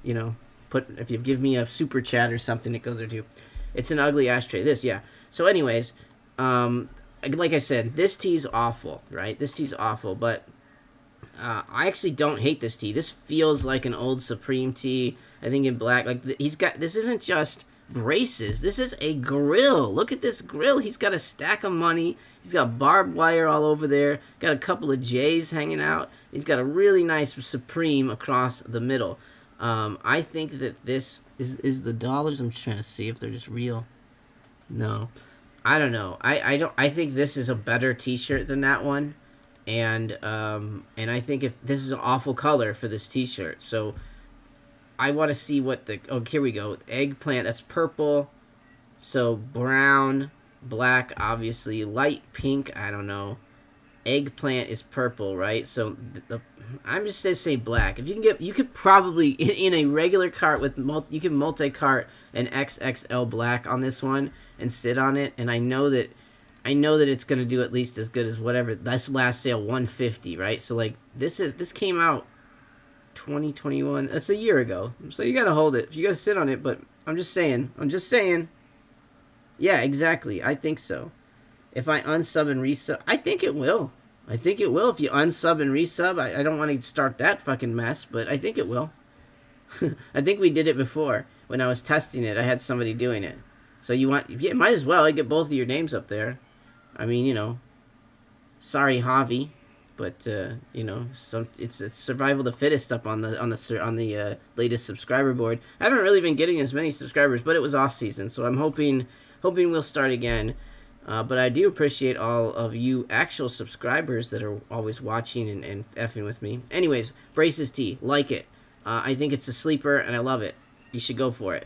if you give me a super chat or something, it goes there too. It's an ugly ashtray. This, yeah. So anyways, like I said, this tea's awful, right? This tea's awful, but I actually don't hate this tee. This feels like an old Supreme tee. I think in black. Like this isn't just braces. This is a grill. Look at this grill. He's got a stack of money. He's got barbed wire all over there. Got a couple of J's hanging out. He's got a really nice Supreme across the middle. I think that this is the dollars. I'm just trying to see if they're just real. No, I don't know. I think this is a better T-shirt than that one. And I think if this is an awful color for this T-shirt, so I want to see what the here we go. Eggplant, that's purple. So brown, black, obviously light pink. I don't know. Eggplant is purple, right? So I'm just gonna say black. If you can get, you could probably in a regular cart with you can multi-cart an XXL black on this one and sit on it. And I know that it's gonna do at least as good as whatever that's last sale 150, right? So like this came out 2021. That's a year ago. So you gotta hold it. You gotta sit on it. But I'm just saying. Yeah, exactly. I think so. If I unsub and resub, I think it will. If you unsub and resub, I don't want to start that fucking mess, but I think it will. I think we did it before when I was testing it. I had somebody doing it. So might as well. I get both of your names up there. I mean, sorry, Javi, but it's survival of the fittest up on the latest subscriber board. I haven't really been getting as many subscribers, but it was off season, so I'm hoping we'll start again. But I do appreciate all of you actual subscribers that are always watching and effing with me. Anyways, Braces Tee, like it. I think it's a sleeper, and I love it. You should go for it.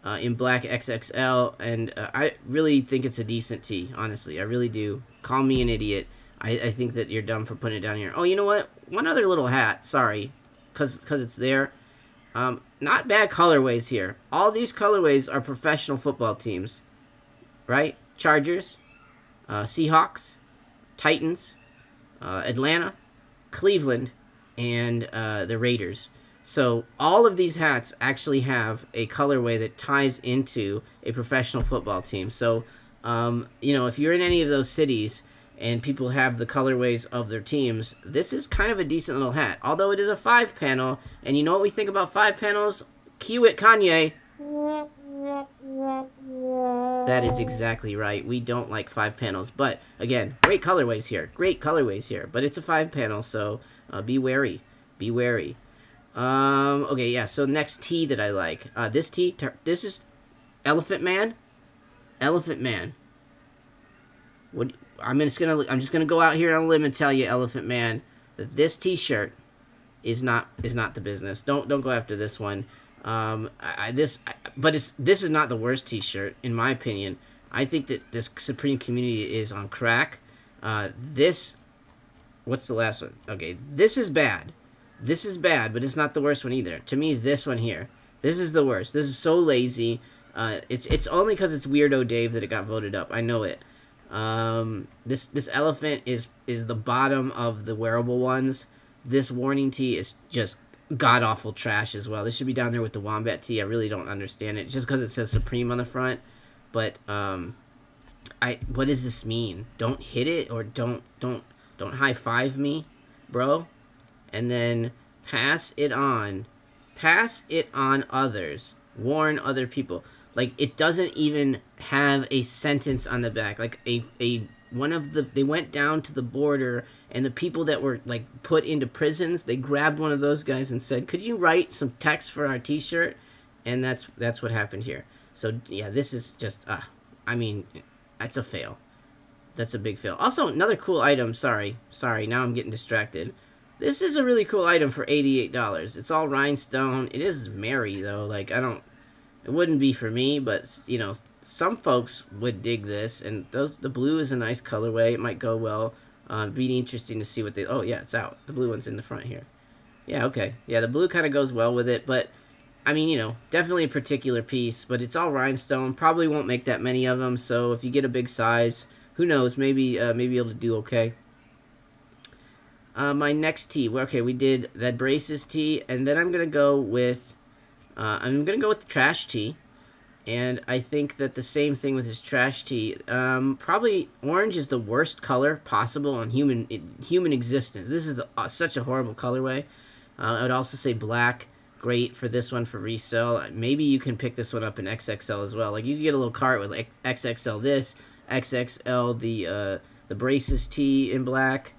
In black XXL, and I really think it's a decent tee, honestly. I really do. Call me an idiot. I think that you're dumb for putting it down here. Oh, you know what? One other little hat, sorry, because it's there. Not bad colorways here. All these colorways are professional football teams, right? Chargers, Seahawks, Titans, Atlanta, Cleveland, and the Raiders. So all of these hats actually have a colorway that ties into a professional football team. So, if you're in any of those cities and people have the colorways of their teams, this is kind of a decent little hat. Although it is a 5-panel, and you know what we think about 5 panels? Cue it, Kanye. That is exactly right. We don't like 5 panels. But, again, great colorways here. But it's a 5-panel, so be wary. Okay, yeah, so next tee that I like. This tee, this is Elephant Man. I'm just gonna go out here on a limb and tell you, Elephant Man, that this T-shirt is not the business. Don't go after this one. This is not the worst T-shirt in my opinion. I think that this Supreme community is on crack. What's the last one? Okay, this is bad. But it's not the worst one either. To me, this one here, this is the worst. This is so lazy. It's only because it's Weirdo Dave that it got voted up. I know it. This elephant is the bottom of the wearable ones. This warning tee is just god awful trash as well. This should be down there with the wombat tee. I really don't understand it. Just because it says Supreme on the front. But what does this mean? Don't hit it, or don't high five me, bro. And then pass it on others. Warn other people. Like, it doesn't even have a sentence on the back. Like, they went down to the border, and the people that were, like, put into prisons, they grabbed one of those guys and said, could you write some text for our T-shirt? And that's what happened here. So, yeah, this is just, that's a fail. That's a big fail. Also, another cool item, sorry, now I'm getting distracted. This is a really cool item for $88. It's all rhinestone. It is merry, though. Like, it wouldn't be for me, but, some folks would dig this. And the blue is a nice colorway. It might go well. It'd be interesting to see what oh, yeah, it's out. The blue one's in the front here. Yeah, okay. Yeah, the blue kind of goes well with it, but I mean, you know, definitely a particular piece, but it's all rhinestone. Probably won't make that many of them. So if you get a big size, who knows? Maybe able to do okay. My next tee. Well, okay, we did that braces tee, and then I'm gonna go with the trash tee. And I think that the same thing with his trash tee. Probably orange is the worst color possible on human existence. This is such a horrible colorway. I would also say black. Great for this one for resell. Maybe you can pick this one up in XXL as well. Like you can get a little cart with like XXL this, XXL the braces tee in black.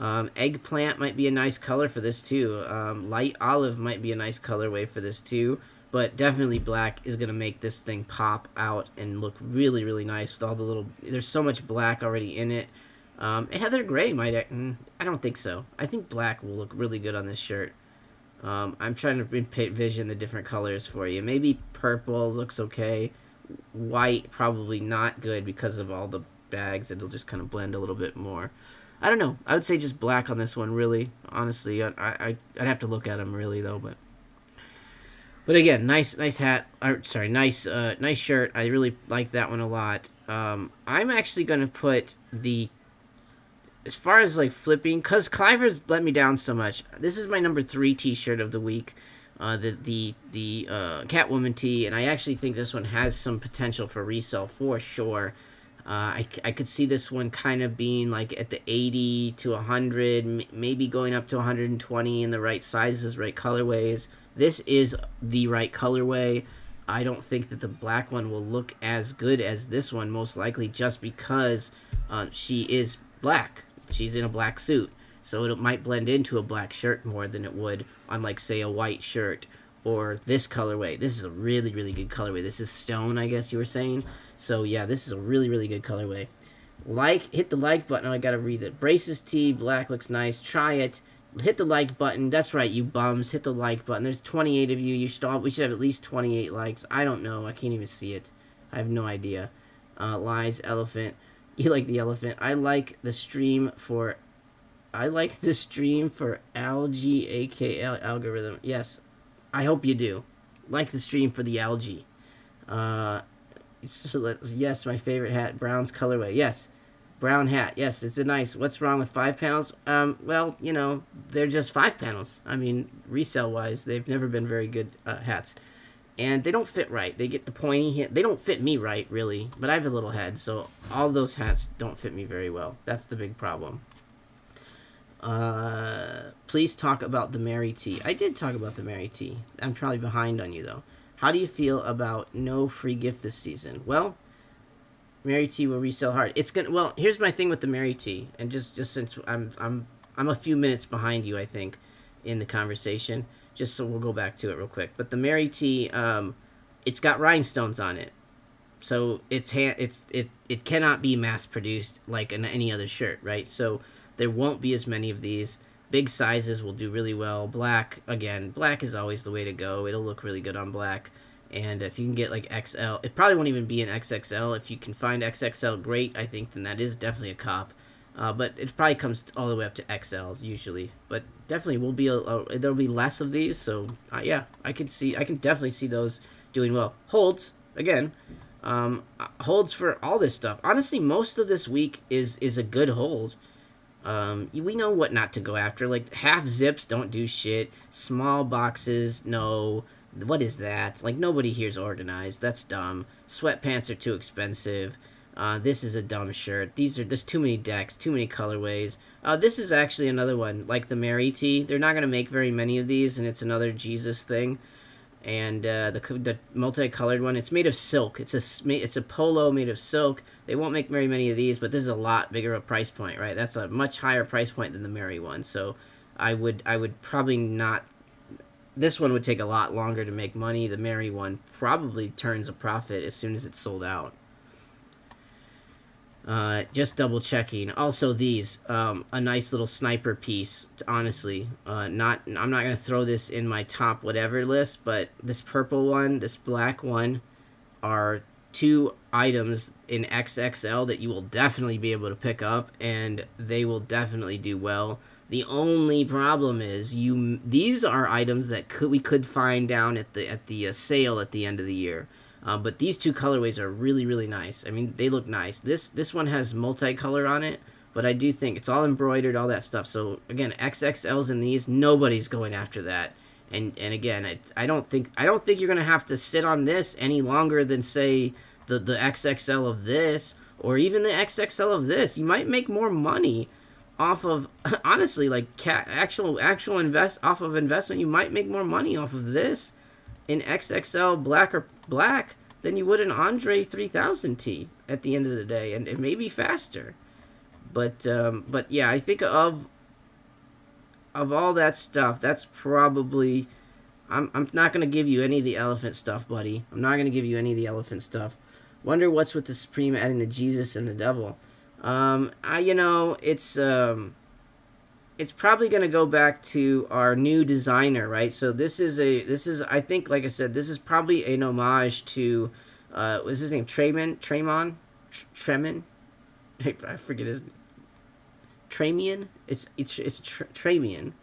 Eggplant might be a nice color for this too. Light olive might be a nice colorway for this too. But definitely black is going to make this thing pop out and look really, really nice with all the little... There's so much black already in it. Heather Gray might... I don't think so. I think black will look really good on this shirt. I'm trying to envision the different colors for you. Maybe purple looks okay. White, probably not good because of all the bags. It'll just kind of blend a little bit more. I don't know. I would say just black on this one, really. Honestly, I'd have to look at them, really, though, But again, nice hat. Nice shirt. I really like that one a lot. I'm actually gonna put as far as like flipping, cause Cliver's let me down so much. This is my number 3 T-shirt of the week, the Catwoman tee, and I actually think this one has some potential for resell for sure. I could see this one kind of being like at the 80 to 100, maybe going up to 120 in the right sizes, right colorways. This is the right colorway. I don't think that the black one will look as good as this one, most likely, just because she is black. She's in a black suit. So it might blend into a black shirt more than it would on, like, say, a white shirt or this colorway. This is a really, really good colorway. This is stone, I guess you were saying. So, yeah, this is a really, really good colorway. Hit the like button. Oh, I got to read it. Braces tee, black looks nice. Try it. Hit the like button. That's right, you bums. Hit the like button. There's 28 of you. We should have at least 28 likes. I don't know. I can't even see it. I have no idea. Lies, elephant. You like the elephant. I like the stream for algae, aka algorithm. Yes, I hope you do. Like the stream for the algae. Yes, my favorite hat. Brown's colorway. Yes. Brown hat. Yes, it's a nice. What's wrong with 5 panels? Well, you know, they're just 5 panels. I mean, resale-wise, they've never been very good hats. And they don't fit right. They get the pointy hit. They don't fit me right, really. But I have a little head, so all of those hats don't fit me very well. That's the big problem. Please talk about the Mary T. I did talk about the Mary T. I'm probably behind on you, though. How do you feel about no free gift this season? Well, Mary T will resell hard. It's gonna. Well, here's my thing with the Mary T, and just since I'm a few minutes behind you, I think, in the conversation. Just so we'll go back to it real quick. But the Mary T, it's got rhinestones on it, so it cannot be mass produced like in any other shirt, right? So there won't be as many of these. Big sizes will do really well. Black, again, black is always the way to go. It'll look really good on black. And if you can get like XL, it probably won't even be an XXL. If you can find XXL, great. I think then that is definitely a cop. But it probably comes all the way up to XLs usually. But definitely will be there'll be less of these. So yeah, I can definitely see those doing well. Holds again, holds for all this stuff. Honestly, most of this week is a good hold. We know what not to go after. Like half zips don't do shit. Small boxes, no. What is that? Like, nobody here's organized. That's dumb. Sweatpants are too expensive. This is a dumb shirt. There's too many decks, too many colorways. This is actually another one, like the Mary T. They're not going to make very many of these, and it's another Jesus thing. And the multicolored one, it's made of silk. It's a polo made of silk. They won't make very many of these, but this is a lot bigger of a price point, right? That's a much higher price point than the Mary one. So I would probably not... This one would take a lot longer to make money. The Mary one probably turns a profit as soon as it's sold out. Just double checking. Also, these a nice little sniper piece. Honestly, I'm not gonna throw this in my top whatever list, but this purple one, this black one, are 2 items in XXL that you will definitely be able to pick up, and they will definitely do well. The only problem is these are items that we could find down at the sale at the end of the year. But these two colorways are really, really nice. I mean, they look nice. This one has multicolor on it, but I do think it's all embroidered, all that stuff. So again, XXLs in these, nobody's going after that. And again, I don't think you're gonna have to sit on this any longer than say the XXL of this, or even the XXL of this. You might make more money off of, honestly, like actual off of investment. You might make more money off of this in XXL black than you would an Andre 3000T at the end of the day, and it may be faster. But yeah, I think of all that stuff, that's probably, I'm not gonna give you any of the elephant stuff, buddy. I'm not gonna give you any of the elephant stuff. Wonder what's with the Supreme adding the Jesus and the devil. It's probably going to go back to our new designer, right? So this is I think, like I said, this is probably an homage to what's his name? Tremon? I forget his name. Tramian? It's Tramian.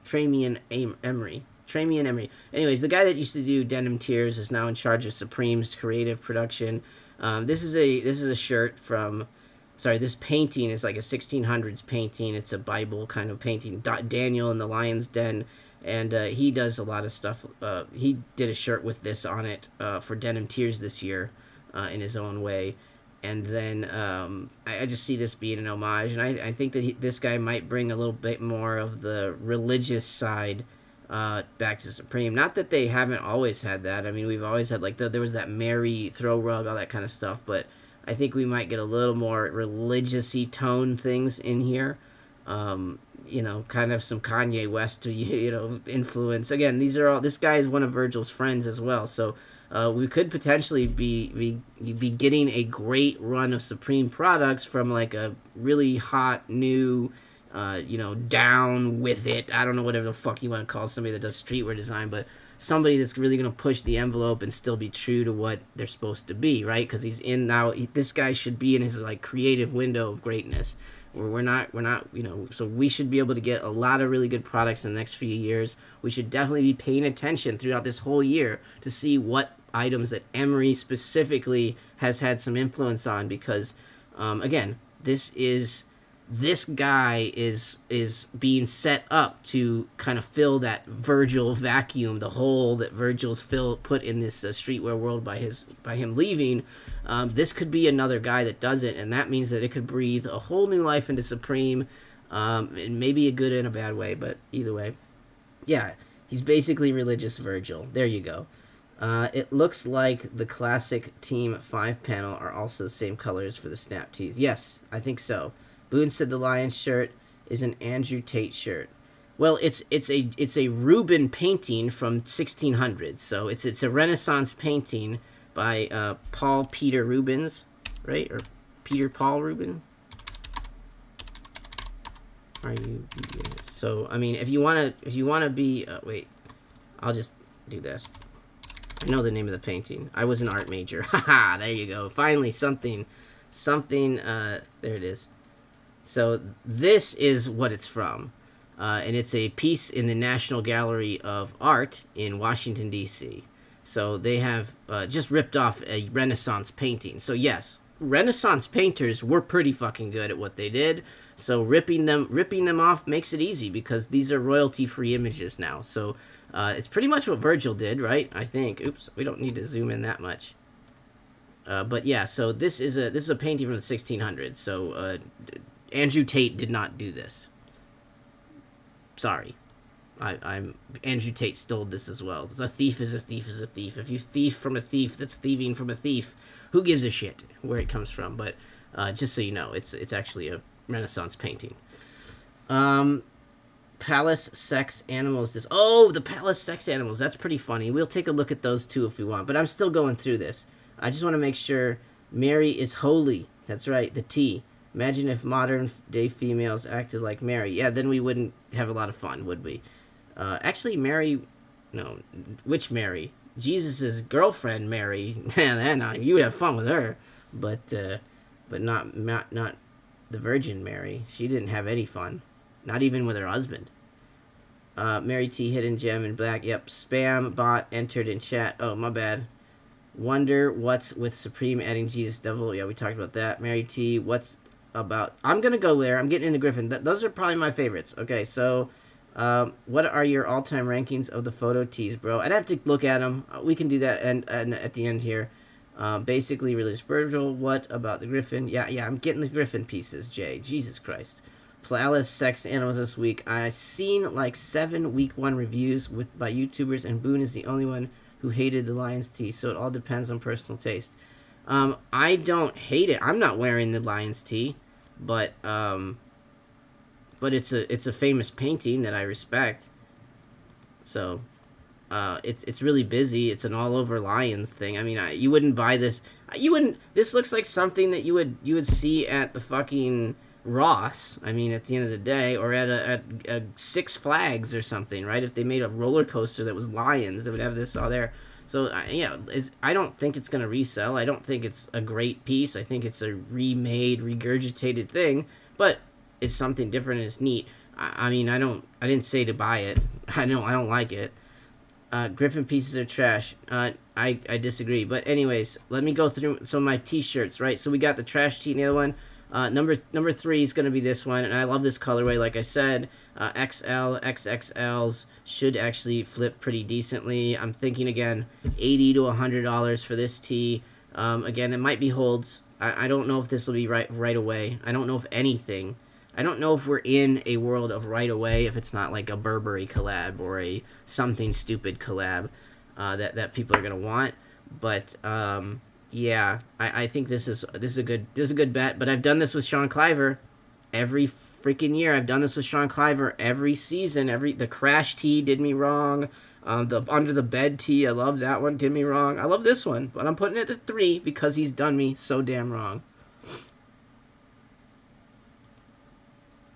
Tramian Emery. Tramian Emery. Anyways, the guy that used to do Denim Tears is now in charge of Supreme's creative production. This is a shirt from, sorry, this painting is like a 1600s painting. It's a Bible kind of painting. Daniel in the Lion's Den, and he does a lot of stuff. He did a shirt with this on it for Denim Tears this year in his own way. And then I just see this being an homage, and I think that this guy might bring a little bit more of the religious side back to Supreme. Not that they haven't always had that. I mean, we've always had, like, there was that Mary throw rug, all that kind of stuff, but I think we might get a little more religious-y tone things in here. You know, kind of some Kanye West, you know, influence. Again, this guy is one of Virgil's friends as well, so we could potentially be getting a great run of Supreme products from, like, a really hot new, you know, down with it, I don't know, whatever the fuck you want to call somebody that does streetwear design, but somebody that's really going to push the envelope and still be true to what they're supposed to be, right? Because he's in now, this guy should be in his, like, creative window of greatness. We're not, you know, so we should be able to get a lot of really good products in the next few years. We should definitely be paying attention throughout this whole year to see what items that Emery specifically has had some influence on, because, again, this guy is being set up to kind of fill that Virgil vacuum, the hole that Virgil's put in this streetwear world by him leaving. This could be another guy that does it, and that means that it could breathe a whole new life into Supreme, and maybe a good and a bad way, but either way, yeah, he's basically religious Virgil. There you go. It looks like the classic Team 5 panel are also the same colors for the snap tees. Yes, I think so. Boone said the Lions shirt is an Andrew Tate shirt. Well, it's a Rubens painting from 1600s, so it's a Renaissance painting by Paul Peter Rubens, right? Or Peter Paul Rubens? So I mean, if you wanna be wait, I'll just do this. I know the name of the painting. I was an art major. Haha, there you go. Finally something there it is. So this is what it's from, and it's a piece in the National Gallery of Art in Washington, D.C. So they have just ripped off a Renaissance painting. So yes, Renaissance painters were pretty fucking good at what they did. So ripping them off makes it easy, because these are royalty-free images now. So it's pretty much what Virgil did, right? I think. Oops, we don't need to zoom in that much. But yeah, so this is a painting from the 1600s. So Andrew Tate did not do this. Sorry. I'm Andrew Tate stole this as well. A thief is a thief is a thief. If you thief from a thief that's thieving from a thief, who gives a shit where it comes from? But just so you know, it's actually a Renaissance painting. Palace Sex Animals. The Palace Sex Animals. That's pretty funny. We'll take a look at those too if we want. But I'm still going through this. I just want to make sure Mary is holy. That's right, the T. Imagine if modern day females acted like Mary. Yeah, then we wouldn't have a lot of fun, would we? Actually, Mary... No, which Mary? Jesus' girlfriend, Mary. You would have fun with her. But not the Virgin Mary. She didn't have any fun. Not even with her husband. Mary T, hidden gem in black. Yep, spam bot entered in chat. Oh, my bad. Wonder what's with Supreme adding Jesus Devil. Yeah, we talked about that. Mary T, what's about... I'm going to go there. I'm getting into Griffin. Those are probably my favorites. Okay, so what are your all-time rankings of the photo tees, bro? I'd have to look at them. We can do that and at the end here. Basically, really spiritual. What about the Griffin? Yeah, I'm getting the Griffin pieces, Jay. Jesus Christ. Palace sex animals this week. I seen like 7 week 1 reviews by YouTubers, and Boone is the only one who hated the Lions tee, so it all depends on personal taste. I don't hate it. I'm not wearing the Lions tee, but it's a famous painting that I respect. So it's really busy. It's an all over Lions thing. I mean, you wouldn't buy this. You wouldn't. This looks like something that you would see at the fucking Ross. I mean, at the end of the day, or at a Six Flags or something, right? If they made a roller coaster that was Lions, they would have this all there. So yeah, I don't think it's gonna resell. I don't think it's a great piece. I think it's a remade, regurgitated thing, but it's something different and it's neat. I mean, I didn't say to buy it. I don't like it. Griffin pieces are trash. I disagree. But anyways, let me go through some of my t-shirts, right? So we got the trash tee and the other one. Number 3 is going to be this one, and I love this colorway, like I said. XL, XXLs should actually flip pretty decently. I'm thinking, again, $80 to $100 for this tee. Again, it might be holds. I don't know if this will be right away. I don't know if anything. I don't know if we're in a world of right away, if it's not like a Burberry collab or a something stupid collab that people are going to want. But... yeah, I think this is a good bet. But I've done this with Sean Cliver every freaking year. I've done this with Sean Cliver every season. The crash tee did me wrong. The under the bed tee, I love that one. Did me wrong. I love this one, but I'm putting it at 3 because he's done me so damn wrong.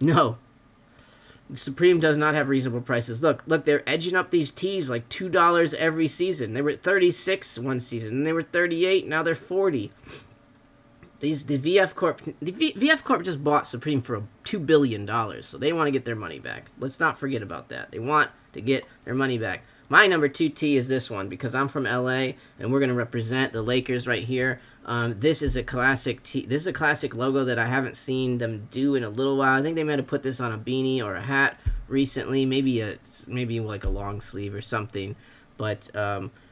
No. Supreme does not have reasonable prices. Look, they're edging up these tees like $2 every season. They were at 36 one season, and they were 38. Now they're 40. The VF Corp just bought Supreme for $2 billion, so they want to get their money back. Let's not forget about that. They want to get their money back. My number 2 tee is this one because I'm from LA and we're going to represent the Lakers right here. This is a classic tee. This is a classic logo that I haven't seen them do in a little while. I think they might have put this on a beanie or a hat recently, maybe like a long sleeve or something. But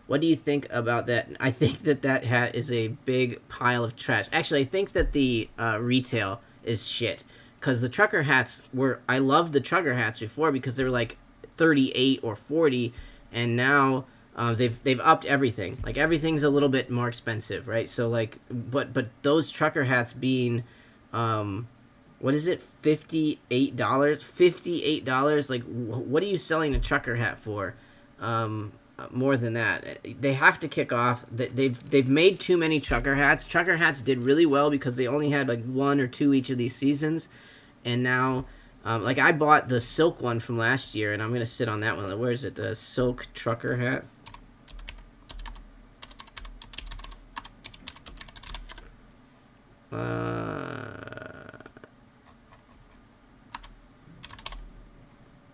what do you think about that? I think that hat is a big pile of trash. Actually, I think that the retail is shit because the trucker hats I loved the trucker hats before because they were like 38 or 40. And now they've upped everything. Like everything's a little bit more expensive, right? So like, but those trucker hats being, what is it? $58. $58. Like, what are you selling a trucker hat for? More than that, they have to kick off. They've made too many trucker hats. Trucker hats did really well because they only had like 1 or 2 each of these seasons, and now. Like I bought the silk one from last year, and I'm gonna sit on that one. Where is it? The silk trucker hat.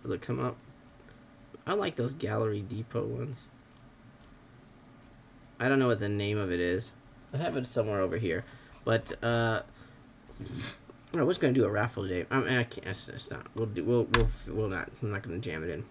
Will it come up? I like those Gallery Depot ones. I don't know what the name of it is. I have it somewhere over here, but I was gonna do a raffle today. I can't. It's not. We'll not. I'm not gonna jam it in.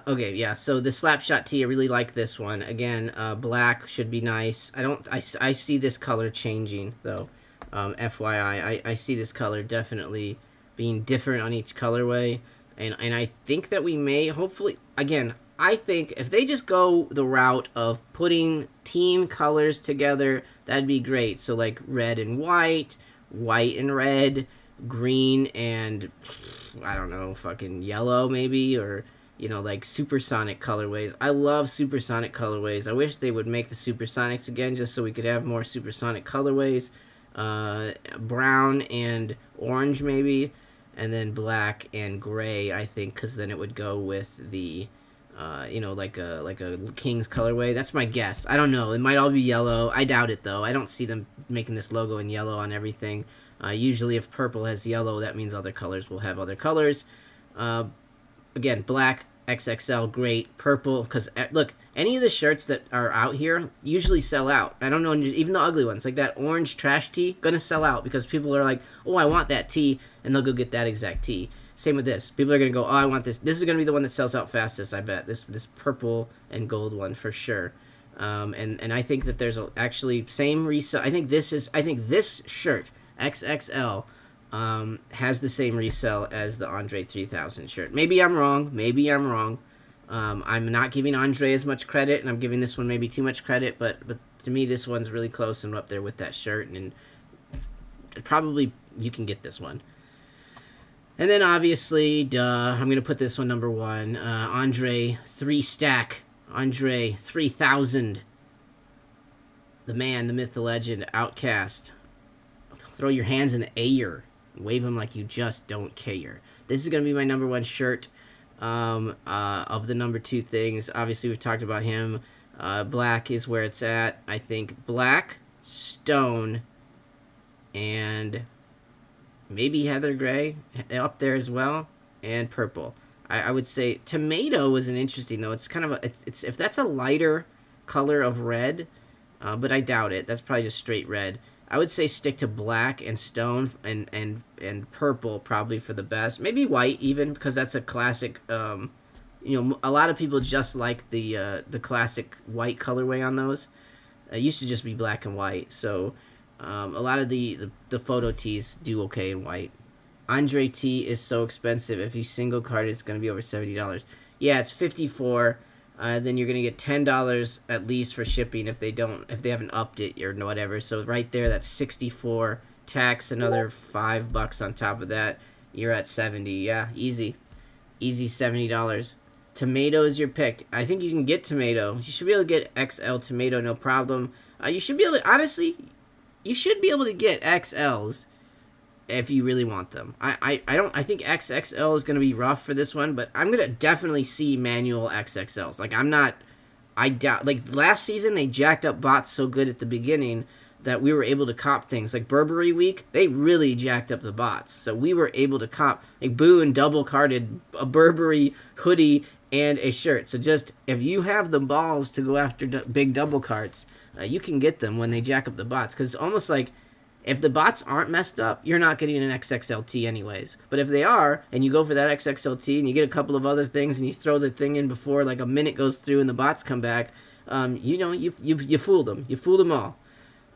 Okay, yeah. So the Slapshot tee, I really like this one. Again, black should be nice. I see this color changing though. FYI, I see this color definitely being different on each colorway, and I think that we may hopefully again. I think if they just go the route of putting team colors together, that'd be great. So like red and white, white and red, green and, I don't know, fucking yellow maybe, or, you know, like supersonic colorways. I love supersonic colorways. I wish they would make the supersonics again just so we could have more supersonic colorways. Brown and orange maybe, and then black and gray, I think, because then it would go with the... you know, like a King's colorway. That's my guess. I don't know. It might all be yellow. I doubt it, though. I don't see them making this logo in yellow on everything. Usually if purple has yellow, that means other colors will have other colors. Again, black, XXL, great. Purple, because look, any of the shirts that are out here usually sell out. I don't know, even the ugly ones, like that orange trash tee, gonna sell out because people are like, oh, I want that tee, and they'll go get that exact tee. Same with this. People are gonna go, oh, I want this. This is gonna be the one that sells out fastest, I bet. This purple and gold one for sure. And I think that there's actually same resell. I think this shirt XXL has the same resell as the Andre 3000 shirt. Maybe I'm wrong. I'm not giving Andre as much credit, and I'm giving this one maybe too much credit. But to me, this one's really close and up there with that shirt, and probably you can get this one. And then obviously, I'm gonna put this one number one. Andre 3-stack. Andre 3000. The man, the myth, the legend, Outcast. Throw your hands in the air. Wave them like you just don't care. This is going to be my number one shirt of the number two things. Obviously, we've talked about him. Black is where it's at. I think black, stone, and maybe heather gray up there as well, and purple. I would say tomato is an interesting, though. It's kind of it's if that's a lighter color of red, but I doubt it. That's probably just straight red. I would say stick to black and stone and purple probably for the best. Maybe white even, because that's a classic. A lot of people just like the classic white colorway on those. It used to just be black and white, so a lot of the photo tees do okay in white. Andre T is so expensive. If you single card, it's going to be over $70. Yeah, it's $54. Then you're gonna get $10 at least for shipping if they haven't upped it or whatever. So right there, that's $64. Tax another $5 on top of that. You're at $70. Yeah, easy $70. Tomato is your pick. I think you can get tomato. You should be able to get XL tomato, no problem. You should be able to, honestly, you should be able to get XLs if you really want them. I think XXL is going to be rough for this one, but I'm going to definitely see manual XXLs. I doubt, last season they jacked up bots so good at the beginning that we were able to cop things. Like Burberry Week, they really jacked up the bots. So we were able to cop, Boone double carded a Burberry hoodie and a shirt. So just, if you have the balls to go after big double carts, you can get them when they jack up the bots. Because it's almost like, if the bots aren't messed up, you're not getting an XXLT anyways. But if they are, and you go for that XXLT, and you get a couple of other things, and you throw the thing in before a minute goes through and the bots come back, you fooled them. You fooled them all.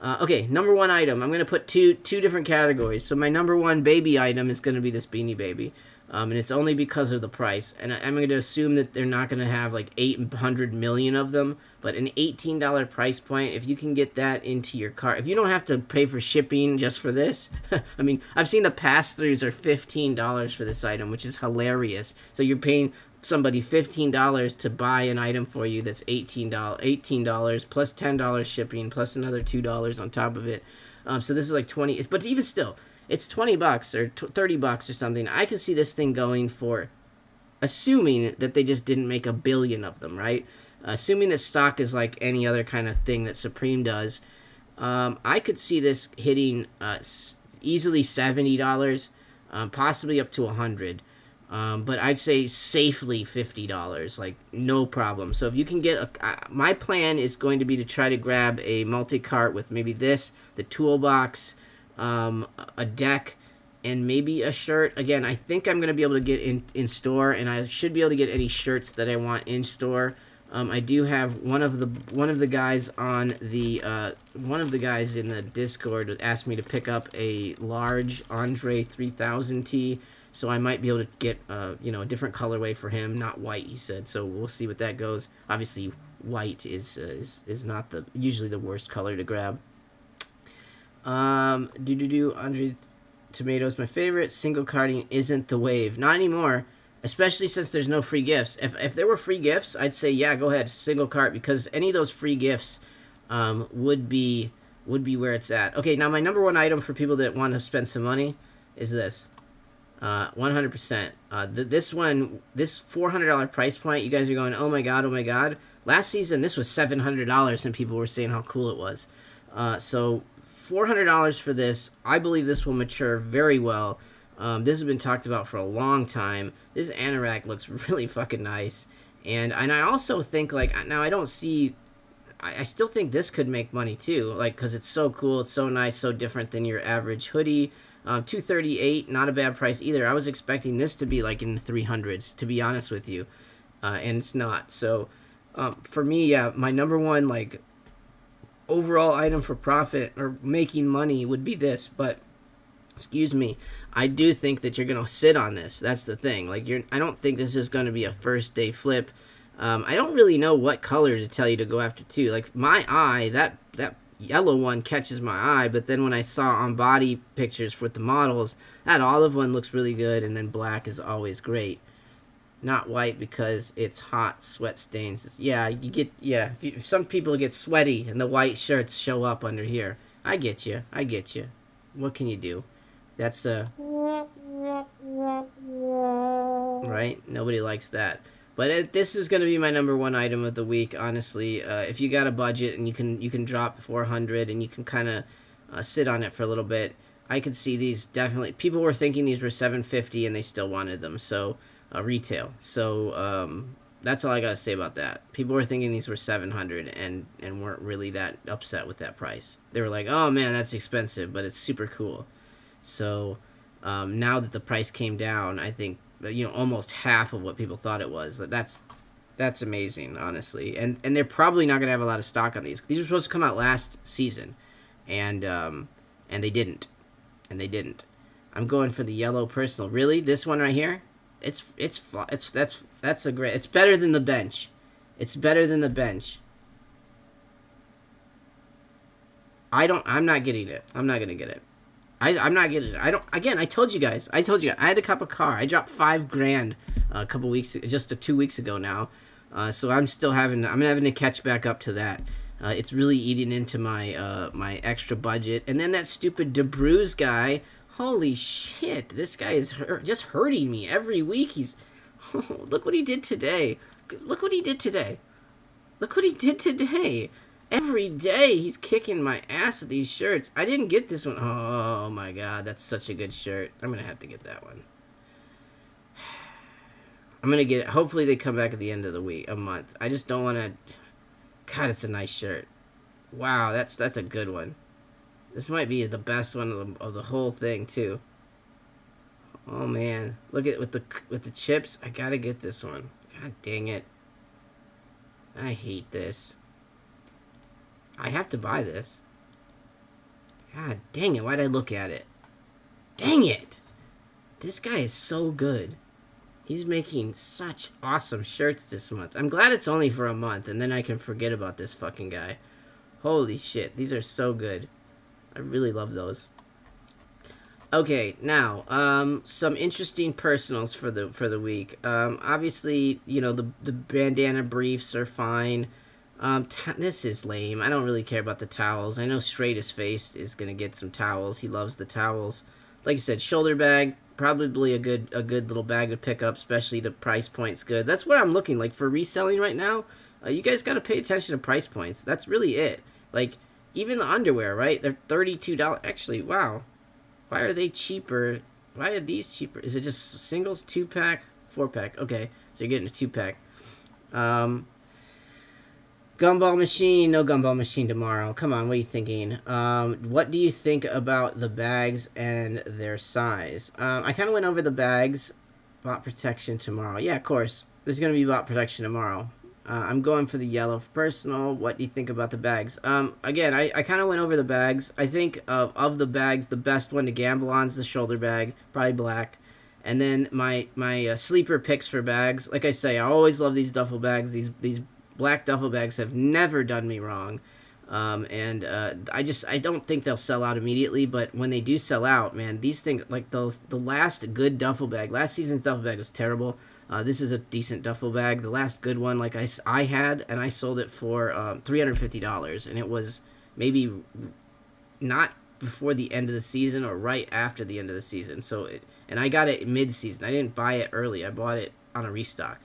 Okay, number one item. I'm going to put two different categories. So my number one baby item is going to be this Beanie Baby. And it's only because of the price. And I'm going to assume that they're not going to have 800 million of them. But an $18 price point, if you can get that into your cart, if you don't have to pay for shipping just for this, I mean, I've seen the pass-throughs are $15 for this item, which is hilarious. So you're paying somebody $15 to buy an item for you that's $18 plus $10 shipping plus another $2 on top of it. So this is like 20, but even still, it's $20 or $30 or something. I can see this thing going for, assuming that they just didn't make a billion of them, right? Assuming that stock is like any other kind of thing that Supreme does, I could see this hitting easily $70, possibly up to $100. But I'd say safely $50, no problem. So if you can get my plan is going to be to try to grab a multi-cart with maybe this, the toolbox, a deck, and maybe a shirt. Again, I think I'm going to be able to get in store, and I should be able to get any shirts that I want in store. I do have one of the guys on the one of the guys in the Discord asked me to pick up a large Andre 3000 tee, so I might be able to get a different colorway for him, not white, he said. So we'll see what that goes. Obviously, white is not usually the worst color to grab. Andre Tomato's my favorite. Single carding isn't the wave, not anymore. Especially since there's no free gifts. If there were free gifts, I'd say, yeah, go ahead, single cart, because any of those free gifts would be where it's at. Okay, now my number one item for people that want to spend some money is this. 100%. This $400 price point, you guys are going, oh my god. Last season, this was $700, and people were saying how cool it was. So $400 for this. I believe this will mature very well. This has been talked about for a long time. This anorak looks really fucking nice. And I also think, like, now I don't see... I still think this could make money, too. Like, because it's so cool, it's so nice, so different than your average hoodie. $238, not a bad price either. I was expecting this to be, like, in the 300s, to be honest with you. And it's not. So, for me, yeah, my number one, like, overall item for profit or making money would be this. But, excuse me, I do think that you're going to sit on this. That's the thing. Like, I don't think this is going to be a first-day flip. I don't really know what color to tell you to go after, too. Like, my eye, that yellow one catches my eye, but then when I saw on body pictures with the models, that olive one looks really good, and then black is always great. Not white because it's hot, sweat stains. Yeah, you get, yeah, some people get sweaty and the white shirts show up under here. I get you. What can you do? That's, right? Nobody likes that. But this is going to be my number one item of the week, honestly. If you got a budget and you can drop 400 and you can kind of sit on it for a little bit, I could see these definitely. People were thinking these were $750 and they still wanted them, so retail. So that's all I got to say about that. People were thinking these were $700 and weren't really that upset with that price. They were like, "Oh man, that's expensive, but it's super cool." So now that the price came down, I think, you know, almost half of what people thought it was. That's amazing, honestly. And they're probably not gonna have a lot of stock on these. These were supposed to come out last season, and they didn't. I'm going for the yellow personal. Really, this one right here? That's a great. It's better than the bench. It's better than the bench. I'm not getting it. I'm not gonna get it. I'm not getting it. I told you guys. I had to cop a car. I dropped $5,000 a couple weeks, just 2 weeks ago now. So I'm having to catch back up to that. It's really eating into my my extra budget. And then that stupid DeBruyne guy. Holy shit! This guy is just hurting me every week. Look what he did today. Look what he did today. Every day he's kicking my ass with these shirts. I didn't get this one. Oh my god, that's such a good shirt. I'm gonna have to get that one. I'm gonna get it. Hopefully they come back at the end of the week, a month. I just don't want to. God, it's a nice shirt. Wow, that's a good one. This might be the best one of the whole thing too. Oh man, look at with the chips. I gotta get this one. God dang it. I hate this. I have to buy this. God dang it, why'd I look at it? Dang it! This guy is so good. He's making such awesome shirts this month. I'm glad it's only for a month, and then I can forget about this fucking guy. Holy shit, these are so good. I really love those. Okay, now, some interesting personals for the week. Obviously, you know, the bandana briefs are fine. This is lame. I don't really care about the towels. I know Straight As Faced is gonna get some towels. He loves the towels. Like I said, shoulder bag, probably a good little bag to pick up, especially the price point's good. That's what I'm looking like for reselling right now. You guys got to pay attention to price points. That's really it. Like, even the underwear, right? They're $32. Actually, wow. Why are they cheaper? Why are these cheaper? Is it just singles, 2-pack, 4-pack? Okay, so you're getting a 2-pack. Gumball machine, no gumball machine tomorrow. Come on, what are you thinking? What do you think about the bags and their size? I kind of went over the bags. Bot protection tomorrow. Yeah, of course. There's going to be bot protection tomorrow. I'm going for the yellow for personal. What do you think about the bags? Again, I kind of went over the bags. I think of the bags, the best one to gamble on is the shoulder bag, probably black. And then my sleeper picks for bags. Like I say, I always love these duffel bags. These black duffel bags have never done me wrong. I don't think they'll sell out immediately, but when they do sell out, man, these things, like the last good duffel bag, last season's duffel bag was terrible. This is a decent duffel bag. The last good one, like I had, and I sold it for $350, and it was maybe not before the end of the season or right after the end of the season. And I got it mid-season. I didn't buy it early. I bought it on a restock.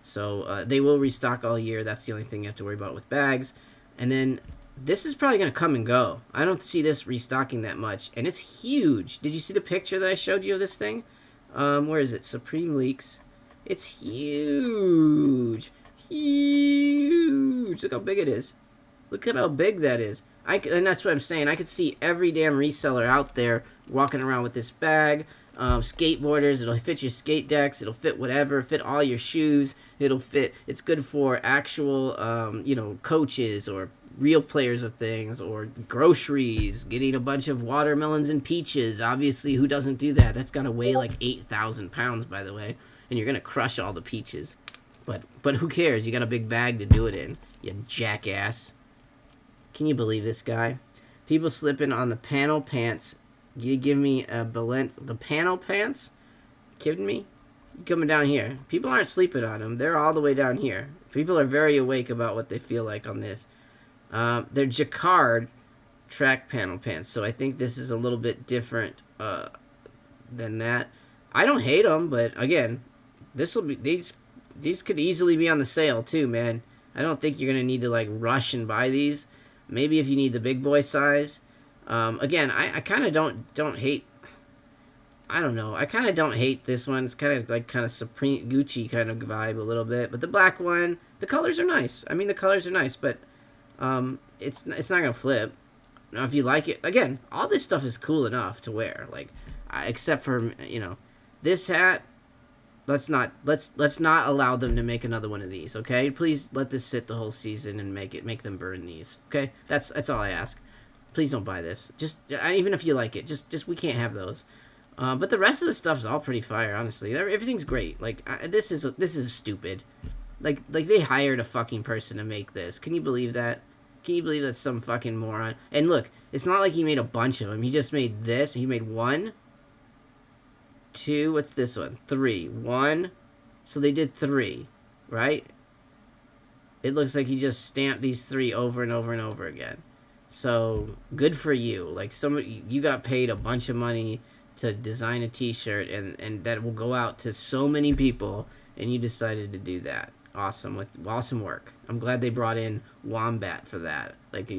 So they will restock all year. That's the only thing you have to worry about with bags. And then this is probably going to come and go. I don't see this restocking that much. And it's huge. Did you see the picture that I showed you of this thing? Where is it? Supreme Leaks. It's huge. Huge. Look how big it is. Look at how big that is. And that's what I'm saying. I could see every damn reseller out there walking around with this bag. Skateboarders, it'll fit your skate decks, it'll fit whatever, fit all your shoes, it'll fit, it's good for actual, coaches or real players of things, or groceries, getting a bunch of watermelons and peaches. Obviously, who doesn't do that? That's gotta weigh like 8,000 pounds, by the way, and you're gonna crush all the peaches. But who cares? You got a big bag to do it in, you jackass. Can you believe this guy? People slipping on the panel pants. You give me a the panel pants? Kidding me? Coming down here. People aren't sleeping on them. They're all the way down here. People are very awake about what they feel like on this. They're jacquard track panel pants, so I think this is a little bit different than that. I don't hate them, but again, this will be these could easily be on the sale too, man. I don't think you're gonna need to like rush and buy these. Maybe if you need the big boy size. Again, I kind of don't hate. I don't know. I kind of don't hate this one. It's kind of Supreme Gucci kind of vibe a little bit. But the black one, the colors are nice. I mean, the colors are nice, but it's not gonna flip. Now, if you like it, again, all this stuff is cool enough to wear. Like, except for this hat. Let's not allow them to make another one of these. Okay, please let this sit the whole season and make them burn these. Okay, that's all I ask. Please don't buy this. Just even if you like it, just we can't have those. But the rest of the stuff's all pretty fire, honestly. Everything's great. Like this is stupid. Like they hired a fucking person to make this. Can you believe that? Can you believe that's some fucking moron? And look, it's not like he made a bunch of them. He just made this. He made 1, 2. What's this one? 3. 1. So they did 3, right? It looks like he just stamped these 3 over and over and over again. So, good for you. Like, you got paid a bunch of money to design a t-shirt, and that will go out to so many people, and you decided to do that. Awesome. Awesome work. I'm glad they brought in Wombat for that. Like,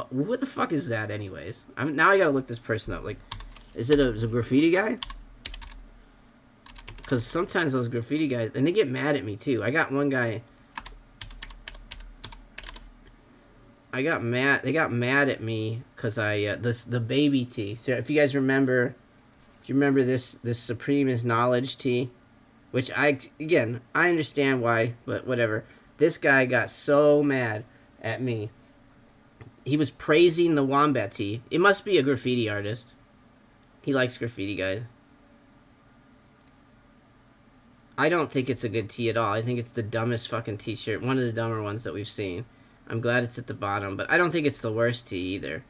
what the fuck is that anyways? Now I gotta look this person up. Like, is it a graffiti guy? Because sometimes those graffiti guys, and they get mad at me too. I got one guy... They got mad at me because the baby tee. So if you guys remember, this Supreme is knowledge tee, which I understand why, but whatever. This guy got so mad at me. He was praising the Wombat tee. It must be a graffiti artist. He likes graffiti guys. I don't think it's a good tee at all. I think it's the dumbest fucking t-shirt. One of the dumber ones that we've seen. I'm glad it's at the bottom, but I don't think it's the worst tee either.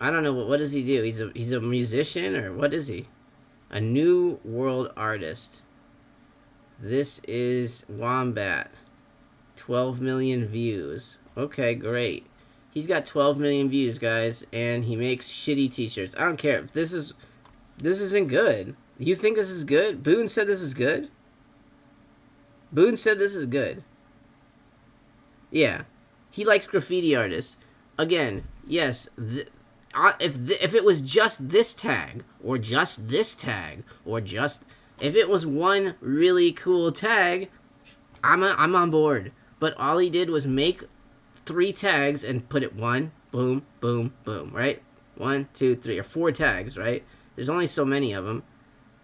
I don't know, what does he do? He's a musician, or what is he? A new world artist. This is Wombat. 12 million views. Okay, great. He's got 12 million views, guys, and he makes shitty t-shirts. I don't care. If this isn't good. You think this is good? Boone said this is good? Boone said this is good. Yeah. He likes graffiti artists. Again, yes, if it was just this tag, or just this tag, or just... If it was one really cool tag, I'm on board. But all he did was make 3 tags and put it 1, boom, boom, boom, right? 1, 2, 3, or 4 tags, right? There's only so many of them.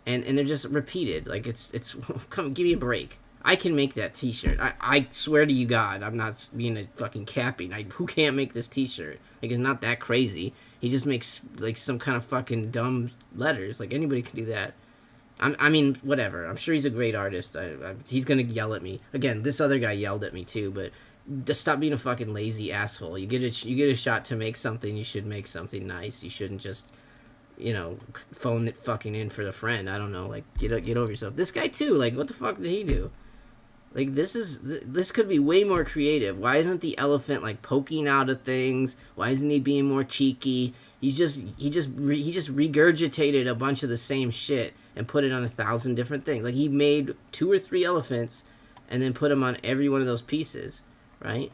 And they're just repeated. Like, it's come, give me a break. I can make that t-shirt. I swear to you God, I'm not being a fucking capping. Who can't make this t-shirt? Like, it's not that crazy. He just makes, like, some kind of fucking dumb letters. Like, anybody can do that. I mean, whatever. I'm sure he's a great artist. He's gonna yell at me. Again, this other guy yelled at me, too, but just stop being a fucking lazy asshole. You get a shot to make something, you should make something nice. You shouldn't just... phone it fucking in for the friend. I don't know, like, get over yourself. This guy, too, like, what the fuck did he do? Like, this could be way more creative. Why isn't the elephant, like, poking out of things? Why isn't he being more cheeky? He just regurgitated a bunch of the same shit and put it on 1,000 different things. Like, he made 2 or 3 elephants and then put them on every one of those pieces, right?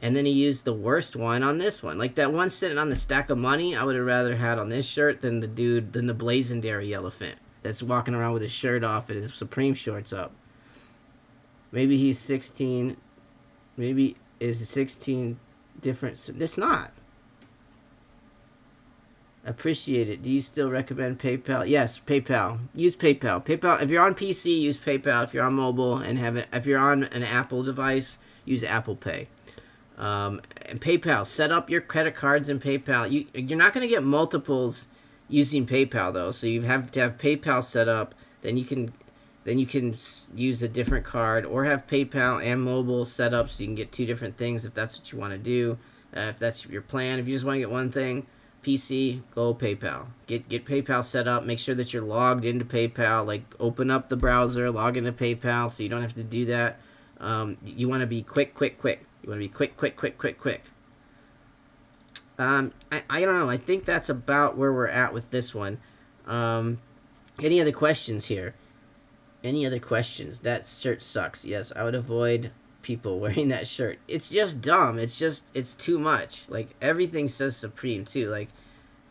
And then he used the worst one on this one. Like that one sitting on the stack of money, I would have rather had on this shirt than the blazendary elephant that's walking around with his shirt off and his Supreme shorts up. Maybe he's 16. Maybe is 16 different. It's not. Appreciate it. Do you still recommend PayPal? Yes, PayPal. Use PayPal. PayPal. If you're on PC, use PayPal. If you're on mobile and if you're on an Apple device, use Apple Pay. And PayPal. Set up your credit cards in PayPal. You're not going to get multiples using PayPal though, so you have to have PayPal set up. Then you can use a different card or have PayPal and mobile set up so you can get two different things if that's what you want to do. If that's your plan. If you just want to get one thing. PC, go PayPal. Get PayPal set up. Make sure that you're logged into PayPal. Like, open up the browser, log into PayPal so you don't have to do that. You want to be quick. You want to be quick. I don't know. I think that's about where we're at with this one. Any other questions here? Any other questions? That shirt sucks. Yes, I would avoid people wearing that shirt. It's just dumb. It's too much. Like, everything says Supreme too. Like,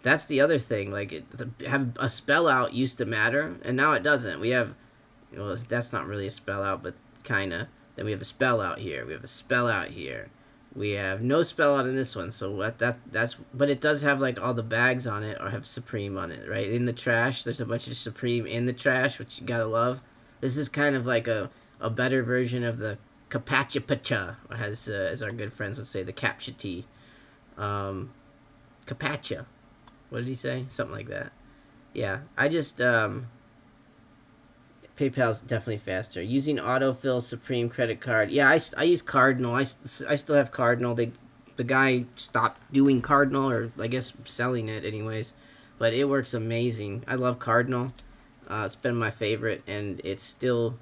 that's the other thing. Like, have a spell out used to matter, and now it doesn't. We have, well, that's not really a spell out, but kind of. Then we have a spell out here. We have a spell out here. We have no spell out in this one. So but it does have like all the bags on it or have Supreme on it, right? In the trash, there's a bunch of Supreme in the trash, which you gotta love. This is kind of like a better version of the Capacha, as our good friends would say, the Captcha Tea. Capacha. What did he say? Something like that. Yeah, I just, PayPal's definitely faster. Using autofill Supreme credit card. Yeah, I use Cardinal. I still have Cardinal. The guy stopped doing Cardinal, or I guess selling it anyways. But it works amazing. I love Cardinal. It's been my favorite, and it's still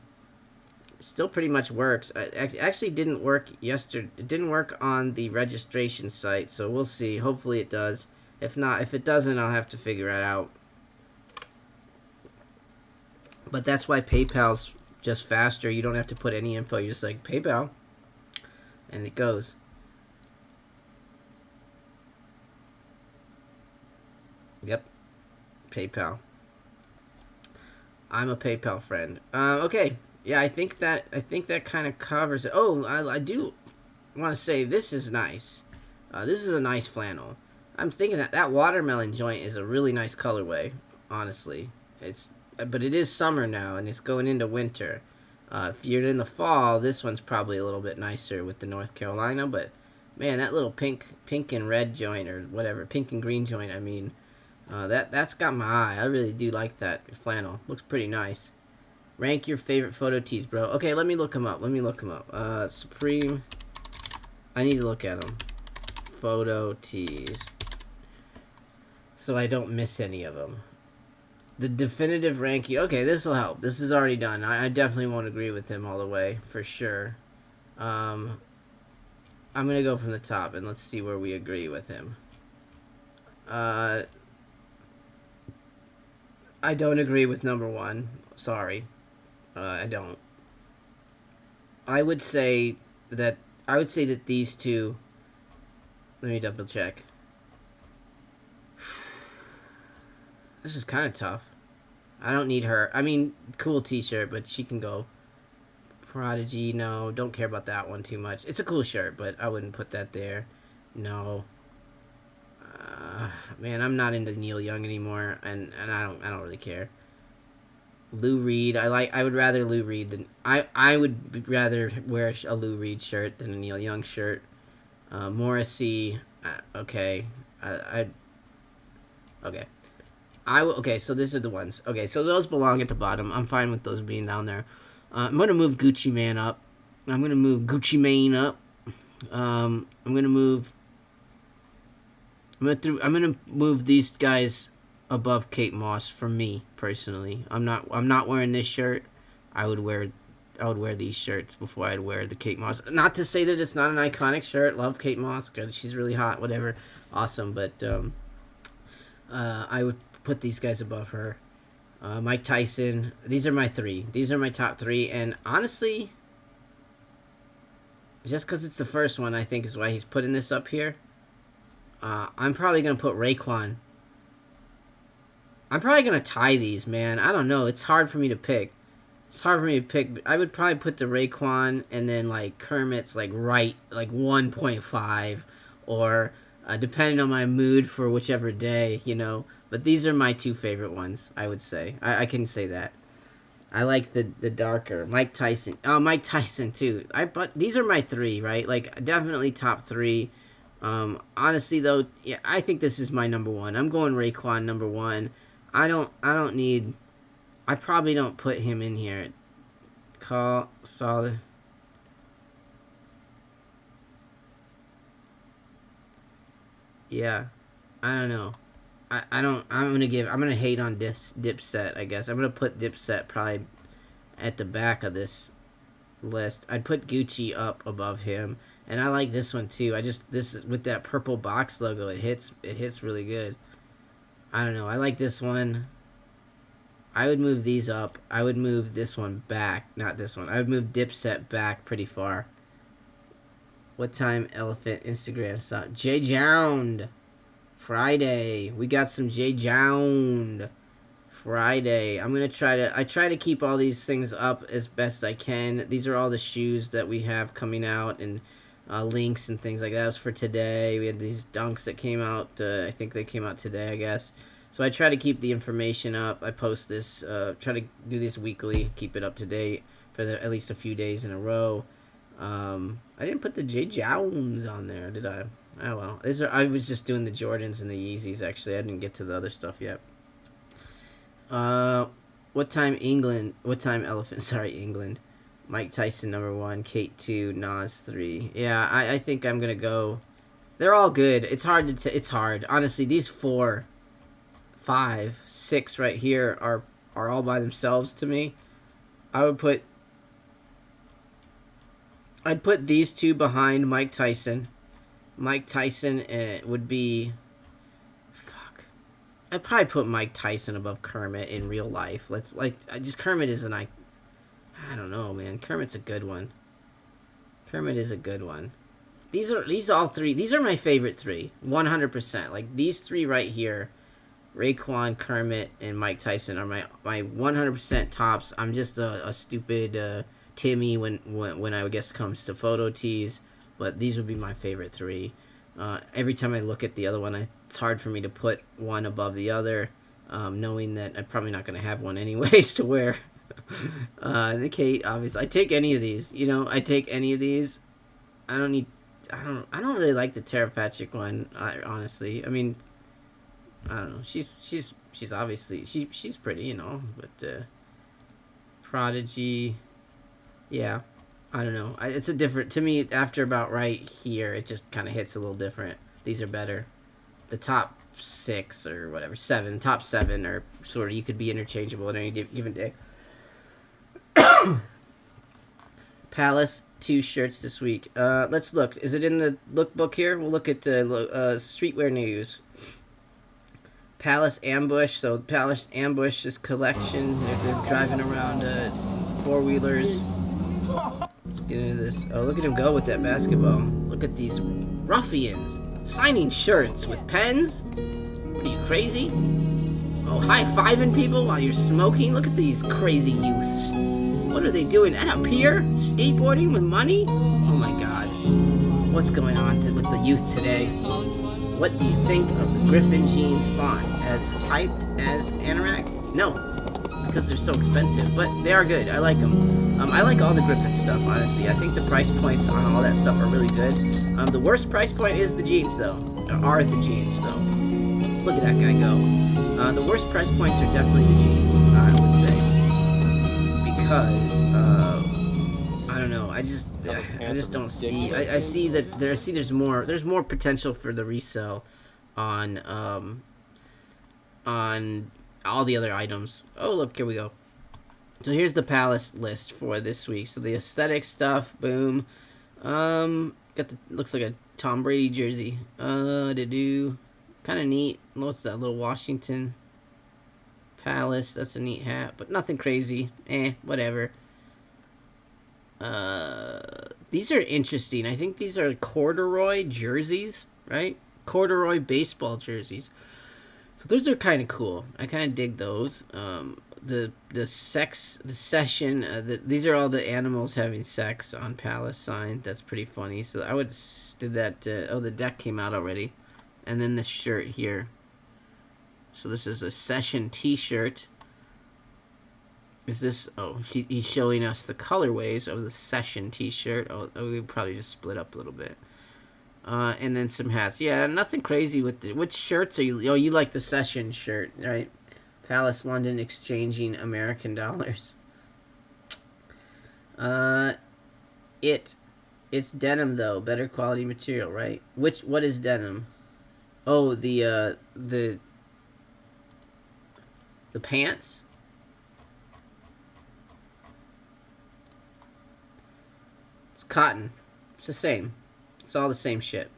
pretty much works. It actually didn't work yesterday. It didn't work on the registration site, so we'll see. Hopefully it does. If not, if it doesn't, I'll have to figure it out. But that's why PayPal's just faster. You don't have to put any info. You're just like, PayPal, and it goes. Yep, PayPal. I'm a PayPal friend. Okay. Yeah, I think that kind of covers it. Oh, I do want to say this is nice. This is a nice flannel. I'm thinking that watermelon joint is a really nice colorway. Honestly, but it is summer now and it's going into winter. If you're in the fall, this one's probably a little bit nicer with the North Carolina. But man, that little pink and red joint, or whatever, pink and green joint, I mean, that's got my eye. I really do like that flannel. Looks pretty nice. Rank your favorite photo tees, bro. Okay, let me look them up. Supreme. I need to look at them. Photo tees. So I don't miss any of them. The definitive ranking. Okay, this will help. This is already done. I definitely won't agree with him all the way, for sure. I'm going to go from the top, and let's see where we agree with him. I don't agree with number one. Sorry. I don't. I would say that these two. Let me double check. This is kind of tough. I don't need her. I mean, cool t-shirt, but she can go. Prodigy, no. Don't care about that one too much. It's a cool shirt, but I wouldn't put that there. No. Man, I'm not into Neil Young anymore, and I don't really care. Lou Reed, I would rather Lou Reed than I would rather wear a Lou Reed shirt than a Neil Young shirt. Morrissey, okay, okay. Okay, so these are the ones. Okay, so those belong at the bottom. I'm fine with those being down there. I'm gonna move Gucci Mane up. I'm gonna move these guys above Kate Moss for me personally. I'm not wearing this shirt. I would wear these shirts before I'd wear the Kate Moss. Not to say that it's not an iconic shirt. Love Kate Moss. Good, she's really hot. Whatever, awesome. But I would put these guys above her. Mike Tyson. These are my three. These are my top three. And honestly, Just because it's the first one, I think is why he's putting this up here. I'm probably going to put Raekwon. I'm probably going to tie these, man. I don't know. It's hard for me to pick. It's hard for me to pick. I would probably put the Raekwon and then, like, Kermit's, like, right, like, 1.5. Or, depending on my mood for whichever day, you know. But these are my two favorite ones, I would say. I can say that. I like the darker. Mike Tyson. Oh, Mike Tyson, too. But these are my three, right? Like, definitely top three. Honestly, though, yeah, I think this is my number one. I'm going Raekwon number one. I probably don't put him in here. Solid. Yeah. I don't know. I'm gonna hate on Dipset, I guess. I'm gonna put Dipset probably at the back of this list. I'd put Gucci up above him. And I like this one too. This with that purple box logo, it hits really good. I don't know. I like this one. I would move these up. I would move this one back. Not this one. I would move Dipset back pretty far. What time Elephant Instagram stop? J Jound. Friday. We got some J Jound. Friday. I try to keep all these things up as best I can. These are all the shoes that we have coming out and links and things like that. That was for today. We had these dunks that came out. I think they came out today, I guess. So I try to keep the information up. I post this, try to do this weekly, keep it up to date for at least a few days in a row. I didn't put the J Jones on there, did I? Oh well. I was just doing the Jordans and the Yeezys, actually. I didn't get to the other stuff yet. What time England? What time Elephant? Sorry, England. Mike Tyson number 1, Kate 2, Nas 3. Yeah, I think I'm gonna go. They're all good. It's hard to it's hard. Honestly, these 4, 5, 6 right here are all by themselves to me. I'd put these two behind Mike Tyson. Mike Tyson would be. I'd probably put Mike Tyson above Kermit in real life. Kermit is I don't know, man. Kermit's a good one. Kermit is a good one. These all three. These are my favorite three. 100%. Like these three right here, Raekwon, Kermit, and Mike Tyson are my 100% tops. I'm just a stupid Timmy when I guess comes to photo tees, but these would be my favorite three. Every time I look at the other one, it's hard for me to put one above the other, knowing that I'm probably not going to have one anyways to wear. The Kate, obviously, I take any of these. You know, I take any of these. I don't really like the Tara Patrick one. Honestly, I mean, I don't know. She's obviously she's pretty, you know, but Prodigy, yeah. I don't know. It's a different to me. After about right here, it just kind of hits a little different. These are better. The top 6 or whatever, 7, top 7 are sort of, you could be interchangeable at any given day. Palace 2 shirts this week. Let's look. Is it in the lookbook here? We'll look at streetwear news. Palace Ambush. So Palace Ambush, this collection. They're driving around 4-wheelers. Let's get into this. Oh, look at him go with that basketball. Look at these ruffians signing shirts with pens. Are you crazy? Oh, high-fiving people while you're smoking. Look at these crazy youths. What are they doing? At a pier? Skateboarding with money? Oh my god. What's going on with the youth today? What do you think of the Griffin jeans font? As hyped as Anorak? No, because they're so expensive, but they are good. I like them. I like all the Griffin stuff, honestly. I think the price points on all that stuff are really good. The worst price point is the jeans, though. Are the jeans, though. Look at that guy go. The worst price points are definitely the jeans, I would say. Because, I don't know. I just don't see. I see that there's more potential for the resell on all the other items. Oh, look, here we go. So here's the Palace list for this week. So the aesthetic stuff, boom. Looks like a Tom Brady jersey. Kind of neat. What's that little Washington Palace? That's a neat hat, but nothing crazy. Whatever. These are interesting. I think these are corduroy jerseys, right? Corduroy baseball jerseys. So those are kind of cool. I kind of dig those. The session. These are all the animals having sex on Palace sign. That's pretty funny. So I would did that. Oh, the deck came out already, and then the shirt here. So this is a session T-shirt. Is this? Oh, he's showing us the colorways of the session T-shirt. Oh, we probably just split up a little bit. And then some hats. Yeah, nothing crazy with the... Which shirts are you... Oh, you like the session shirt, right? Palace London exchanging American dollars. It's denim, though. Better quality material, right? What is denim? Oh, the pants? It's cotton. It's the same. It's all the same shit.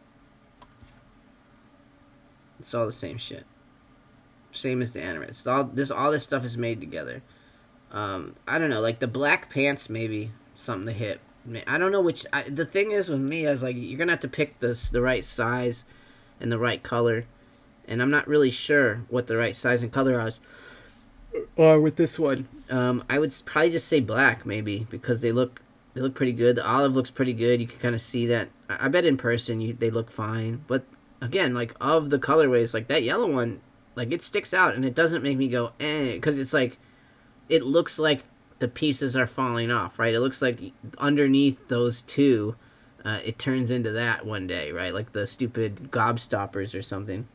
It's all the same shit. Same as the anime. It's all this stuff is made together. I don't know, like the black pants maybe something to hit. I don't know which. The thing is with me, I was like, you're gonna have to pick the right size and the right color, and I'm not really sure what the right size and color is. Or with this one, I would probably just say black maybe because they look pretty good. The olive looks pretty good. You can kind of see that. I bet in person they look fine. But again, like of the colorways, like that yellow one, like it sticks out and it doesn't make me go eh, because it's like it looks like the pieces are falling off, right? It looks like underneath those two, it turns into that one day, right? Like the stupid gobstoppers or something.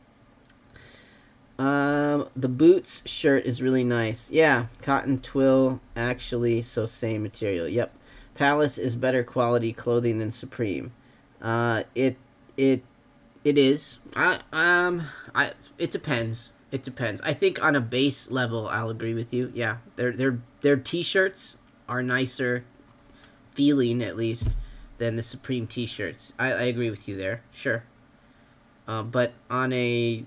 The boots shirt is really nice. Yeah, cotton twill actually, so same material. Yep. Palace is better quality clothing than Supreme. It is. It depends. It depends. I think on a base level, I'll agree with you. Yeah, their t-shirts are nicer feeling at least than the Supreme t-shirts. I agree with you there. Sure. But on a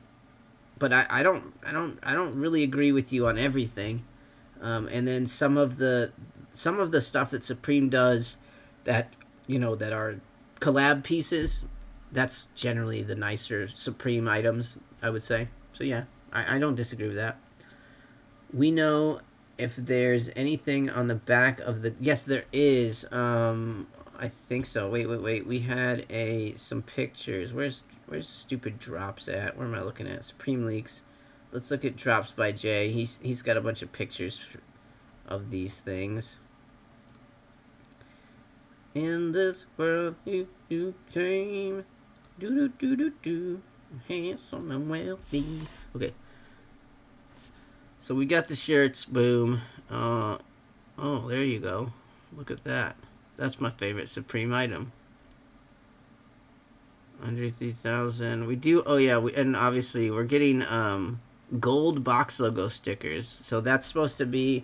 I don't really agree with you on everything. And then some of the stuff that Supreme does that that are collab pieces, that's generally the nicer Supreme items, I would say. So yeah, I don't disagree with that. We know if there's anything on the back of the... Yes, there is. I think so. Wait. We had some pictures. Where's stupid drops at? Where am I looking at? Supreme Leaks. Let's look at drops by Jay. He's got a bunch of pictures of these things. In this world you came, do, handsome and wealthy. Okay. So we got the shirts, boom. Oh, there you go. Look at that. That's my favorite Supreme item. 103,000. We do. Oh yeah. And obviously we're getting gold box logo stickers. So that's supposed to be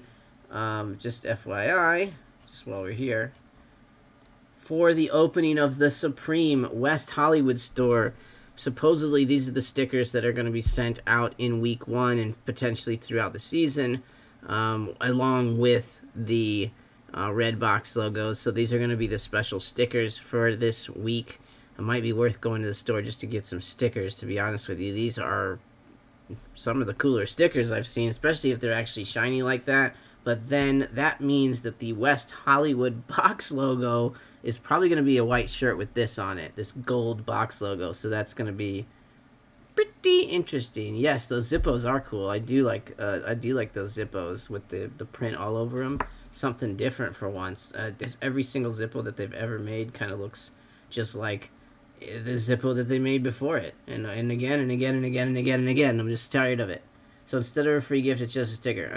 just FYI, just while we're here, for the opening of the Supreme West Hollywood store. Supposedly these are the stickers that are going to be sent out in week 1 and potentially throughout the season, along with the red box logos. So these are going to be the special stickers for this week. It might be worth going to the store just to get some stickers, to be honest with you. These are some of the cooler stickers I've seen, especially if they're actually shiny like that. But then that means that the West Hollywood box logo is probably going to be a white shirt with this on it, this gold box logo. So that's going to be pretty interesting. Yes, those Zippos are cool. I do like those Zippos with the print all over them. Something different for once. Every single Zippo that they've ever made kind of looks just like the Zippo that they made before it, and again and again and again and again and again. I'm just tired of it. So instead of a free gift, it's just a sticker.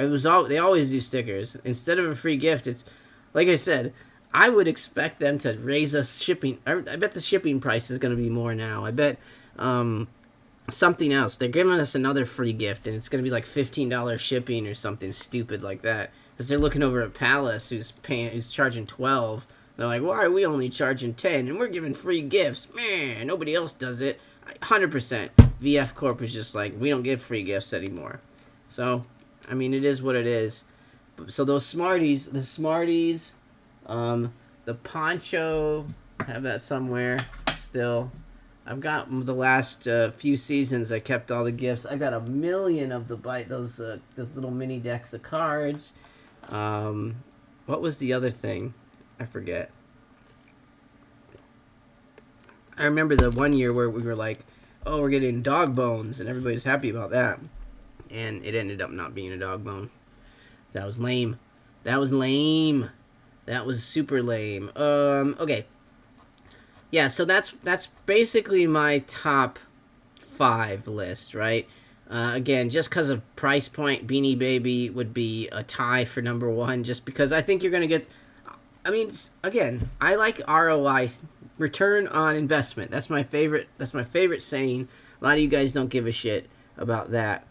They always do stickers. Instead of a free gift, it's, like I said, I would expect them to raise us shipping. I bet the shipping price is going to be more now. I bet something else. They're giving us another free gift, and it's going to be like $15 shipping or something stupid like that. Because they're looking over at Palace, who's charging $12. They're like, why are we only charging $10 and we're giving free gifts? Man, nobody else does it. 100%. VF Corp is just like, we don't give free gifts anymore. So, I mean, it is what it is. So those Smarties, the poncho, Have that somewhere still. I've got the last few seasons. I kept all the gifts. I got 1,000,000 of those little mini decks of cards. What was the other thing? I forget. I remember the one year where we were like, "Oh, we're getting dog bones," and everybody's happy about that. And it ended up not being a dog bone. That was lame. That was lame. That was super lame. Okay. Yeah, so that's basically my top 5 list, right? Again, just because of price point, Beanie Baby would be a tie for number 1, just because I think you're going to get... I mean, again, I like ROI, return on investment. That's my favorite saying. A lot of you guys don't give a shit about that.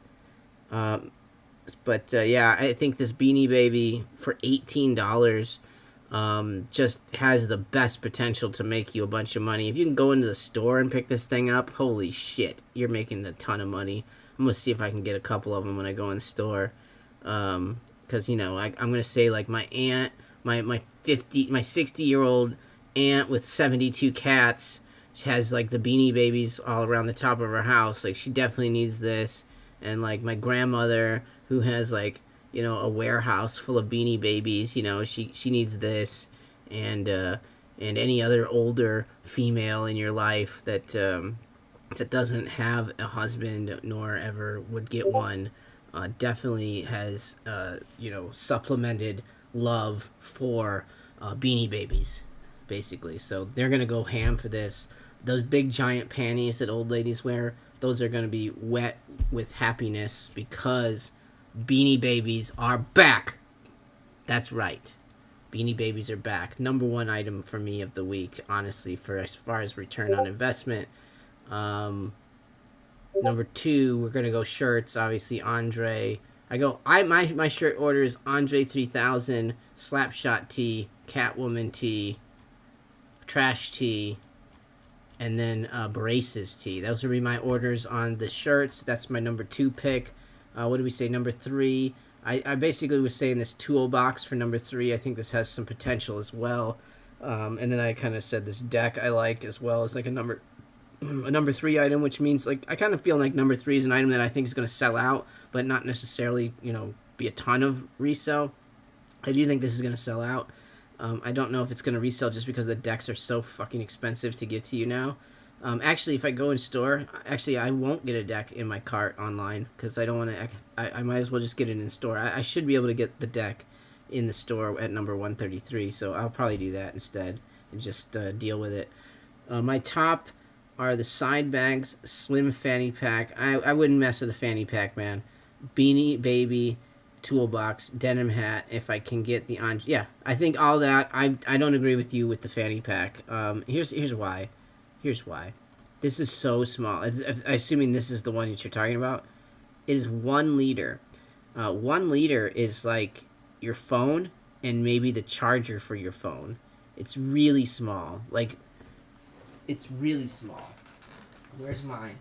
But yeah, I think this Beanie Baby for $18 just has the best potential to make you a bunch of money. If you can go into the store and pick this thing up, holy shit, you're making a ton of money. I'm gonna see if I can get a couple of them when I go in the store, because you know I'm gonna say like my aunt, my 60-year-old aunt with 72 cats. She has like the Beanie Babies all around the top of her house. Like she definitely needs this. And like my grandmother who has like, you know, a warehouse full of Beanie Babies, you know, she needs this. And any other older female in your life that that doesn't have a husband nor ever would get one, definitely has you know, supplemented love for Beanie Babies, basically. So they're gonna go ham for this. Those big giant panties that old ladies wear, those are gonna be wet with happiness because Beanie Babies are back. That's right. Beanie Babies are back. Number 1 item for me of the week, honestly, for as far as return on investment. Number 2, we're gonna go shirts. Obviously, Andre. My shirt order is Andre 3000, Slapshot tee, Catwoman tee, Trash tee, and then Braces tee. Those would be my orders on the shirts. That's my number 2 pick. What do we say? Number 3. I basically was saying this toolbox for number 3. I think this has some potential as well. And then I kind of said this deck I like as well as like a number 3 item, which means like I kind of feel like number 3 is an item that I think is going to sell out, but not necessarily, you know, be a ton of resell. I do think this is going to sell out. I don't know if it's going to resell just because the decks are so fucking expensive to get to you now. Actually, if I go in store, actually, I won't get a deck in my cart online because I don't want to. I might as well just get it in store. I should be able to get the deck in the store at number 133, so I'll probably do that instead and just deal with it. My top are the side bags, slim fanny pack. I wouldn't mess with the fanny pack, man. Beanie Baby, toolbox, denim hat. If I can get the on, yeah, I think all that. I don't agree with you with the fanny pack. Here's why. Here's why. This is so small. Assuming this is the one that you're talking about. It is 1 liter. 1 liter is like your phone and maybe the charger for your phone. It's really small. Like, it's really small. Where's mine?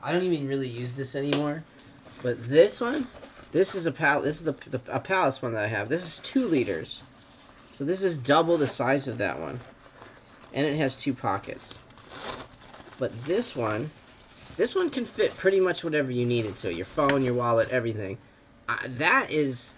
I don't even really use this anymore. But this one, this is a Palace one that I have. This is 2 liters. So this is double the size of that one. And it has 2 pockets. But this one can fit pretty much whatever you need it to. Your phone, your wallet, everything. That is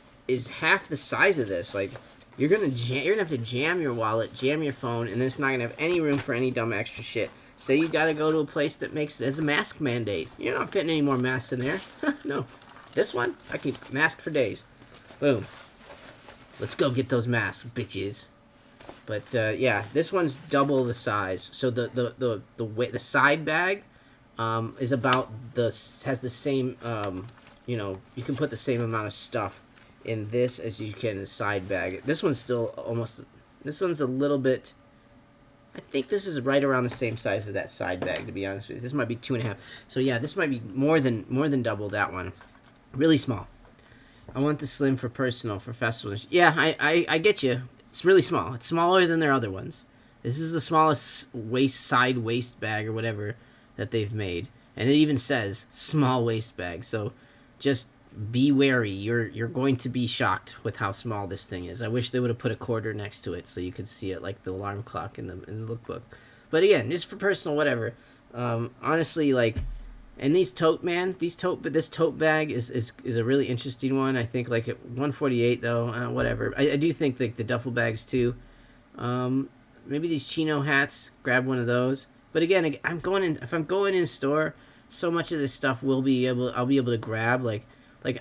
half the size of this. Like, you're gonna have to jam your wallet, jam your phone, and then it's not gonna have any room for any dumb extra shit. Say you gotta go to a place that there's a mask mandate. You're not fitting any more masks in there. No. This one, I can mask for days. Boom. Let's go get those masks, bitches. But yeah, this one's double the size. So the side bag is about has the same you know, you can put the same amount of stuff in this as you can in the side bag. This one's still this one's a little bit. I think this is right around the same size as that side bag, to be honest with you. This might be 2.5. So yeah, this might be more than double that one. Really small. I want the slim for personal, for festivals. Yeah, I get you. It's really small. It's smaller than their other ones. This is the smallest side waist bag or whatever that they've made. And it even says small waist bag. So just be wary. You're going to be shocked with how small this thing is. I wish they would have put a quarter next to it so you could see it like the alarm clock in the lookbook. But again, just for personal whatever. Honestly, like, and these tote, man, this tote bag is a really interesting one. I think like at 148 though, whatever. I do think like the duffel bags too. Maybe these chino hats. Grab one of those. But again, if I'm going in store, so much of this stuff I'll be able to grab. Like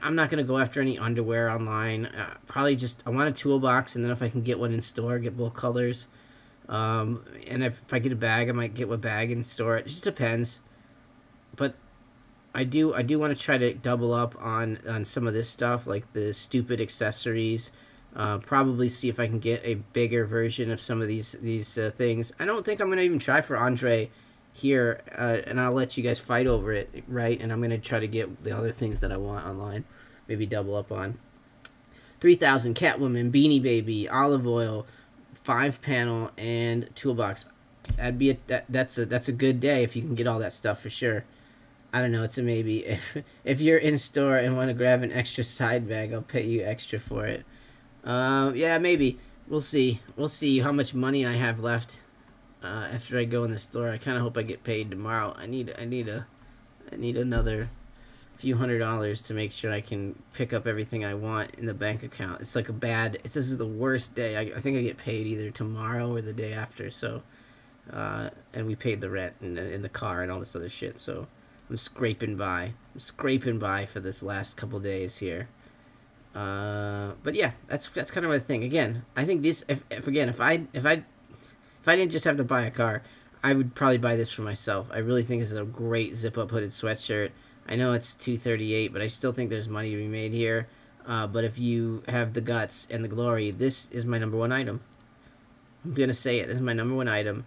I'm not gonna go after any underwear online. Probably just I want a toolbox, and then if I can get one in store, get both colors. And if I get a bag, I might get a bag in store. It just depends. But I do want to try to double up on some of this stuff, like the stupid accessories. Probably see if I can get a bigger version of some of these things. I don't think I'm gonna even try for Andre here, and I'll let you guys fight over it, right? And I'm gonna try to get the other things that I want online, maybe double up on. 3,000 Catwoman, Beanie Baby, Olive Oil, 5-panel, and toolbox. That's a good day if you can get all that stuff for sure. I don't know, it's a maybe. If you're in store and want to grab an extra side bag, I'll pay you extra for it. Yeah, maybe. We'll see. We'll see how much money I have left after I go in the store. I kind of hope I get paid tomorrow. I need another few $100s to make sure I can pick up everything I want in the bank account. It's like this is the worst day. I think I get paid either tomorrow or the day after. So, and we paid the rent in the car and all this other shit. So I'm scraping by. For this last couple days here. But yeah, that's kind of my thing. Again, I think this. If I didn't just have to buy a car, I would probably buy this for myself. I really think this is a great zip-up hooded sweatshirt. I know it's $238, but I still think there's money to be made here. But if you have the guts and the glory, this is my number one item. I'm gonna say it. This is my number one item.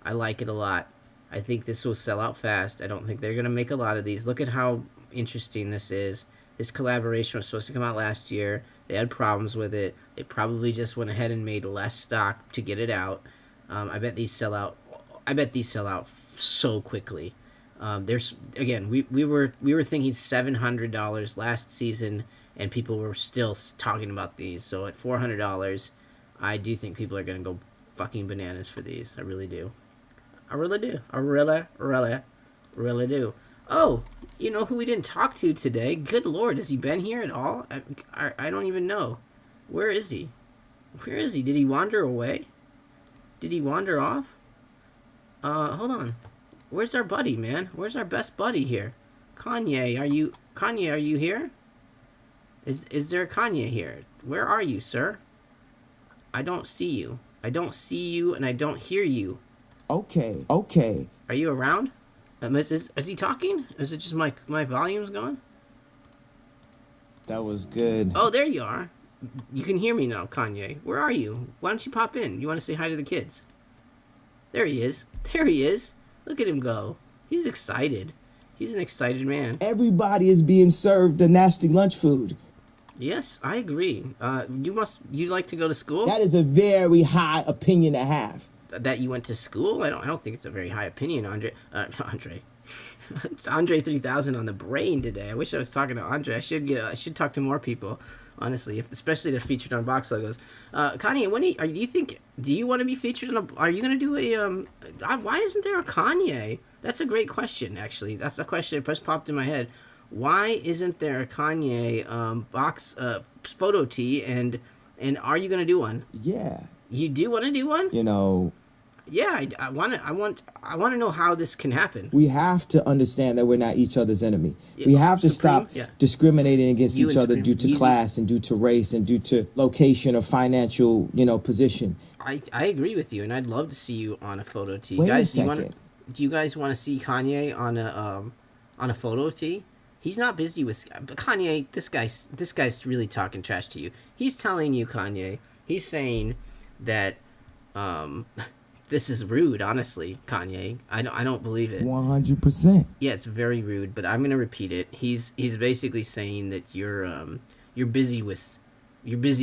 I like it a lot. I think this will sell out fast. I don't think they're gonna make a lot of these. Look at how interesting this is. This collaboration was supposed to come out last year. They had problems with it. They probably just went ahead and made less stock to get it out. I bet these sell out. So quickly. There's again, we were thinking $700 last season, and people were still talking about these. So at $400, I do think people are gonna go fucking bananas for these. I really do. I really do. Oh, you know who we didn't talk to today? Good Lord, has he been here at all? I don't even know. Where is he? Did he wander away? Did he wander off? Hold on. Where's our buddy, man? Where's our best buddy here? Kanye, are you here? Is there a Kanye here? Where are you, sir? I don't see you. And I don't hear you. Okay. Are you around? Is he talking? Is it just my volume's going? That was good. Oh, there you are. You can hear me now, Kanye. Where are you? Why don't you pop in? You want to say hi to the kids? There he is. Look at him go. He's excited. He's an excited man. Everybody is being served the nasty lunch food. Yes, I agree. You like to go to school? That is a very high opinion to have. That you went to school? I don't think it's a very high opinion, Andre. It's Andre 3000 on the brain today. I wish I was talking to Andre. I should talk to more people, honestly, especially they're featured on box logos. Kanye, do you want to be featured are you going to do why isn't there a Kanye? That's a great question, actually. That's a question that just popped in my head. Why isn't there a Kanye box photo tee, and are you going to do one? Yeah. You do want to do one? You know. Yeah, I want to know how this can happen. We have to understand that we're not each other's enemy. We have to stop discriminating against each other due to class and due to race and due to location or financial, position. I agree with you, and I'd love to see you on a photo tee. Wait guys, a second. Do you guys want to see Kanye on a photo tee? He's not busy with Kanye. This guy's really talking trash to you. He's telling you, Kanye. He's saying that this is rude, honestly, Kanye. I don't believe it. 100%. Yeah, it's very rude, but I'm gonna repeat it. He's basically saying that you're busy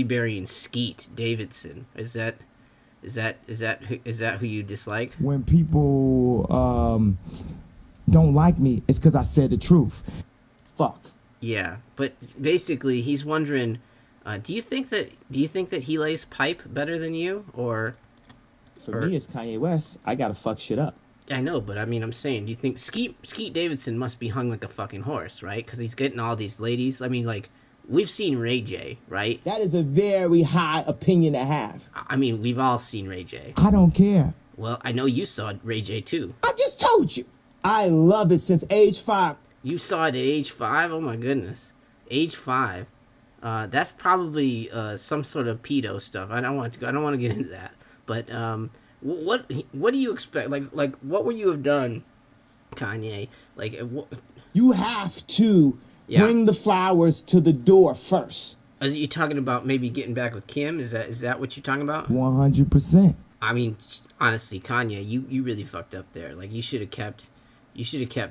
burying Skeet Davidson. Is that who you dislike? When people don't like me, it's because I said the truth. Fuck. Yeah, but basically he's wondering, do you think that he lays pipe better than you, or? For me, it's Kanye West. I gotta fuck shit up. I know, but I mean, I'm saying, do you think Skeet Davidson must be hung like a fucking horse, right? Because he's getting all these ladies. I mean, like, we've seen Ray J, right? That is a very high opinion to have. I mean, we've all seen Ray J. I don't care. Well, I know you saw Ray J too. I just told you. I love it since age 5. You saw it at age 5? Oh my goodness, age 5. That's probably some sort of pedo stuff. I don't want to get into that. But what do you expect? Like what would you have done, Kanye? Like you have to bring the flowers to the door first. Are you talking about maybe getting back with Kim? Is that what you're talking about? 100%. I mean, honestly, Kanye, you really fucked up there. Like, you should have kept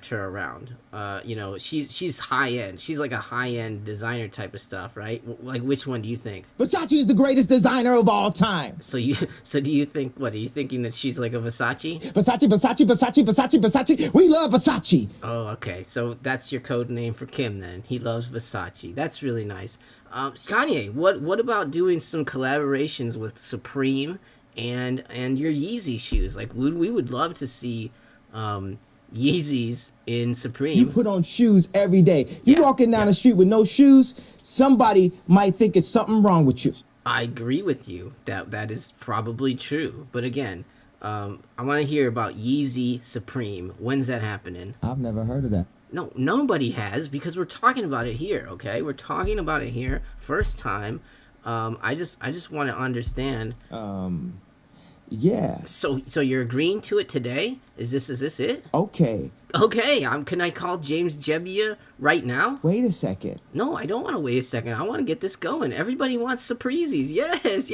her around. You know, she's high end. She's like a high end designer type of stuff, right? Like, which one do you think? Versace is the greatest designer of all time. So do you think, what are you thinking, that she's like a Versace? Versace. We love Versace. Oh, okay. So that's your code name for Kim then. He loves Versace. That's really nice. Kanye, what about doing some collaborations with Supreme and your Yeezy shoes? Like, we would love to see Yeezys in Supreme. You put on shoes every day. You walking down the street with no shoes, somebody might think it's something wrong with you. I agree with you. That is probably true. But again, I want to hear about Yeezy Supreme. When's that happening? I've never heard of that. No, nobody has, because we're talking about it here, okay? We're talking about it here, first time. I just want to understand. Yeah. So you're agreeing to it today? Is this it? Okay. Okay. Can I call James Jebbia right now? Wait a second. No, I don't want to wait a second. I want to get this going. Everybody wants Surprezies. Yes.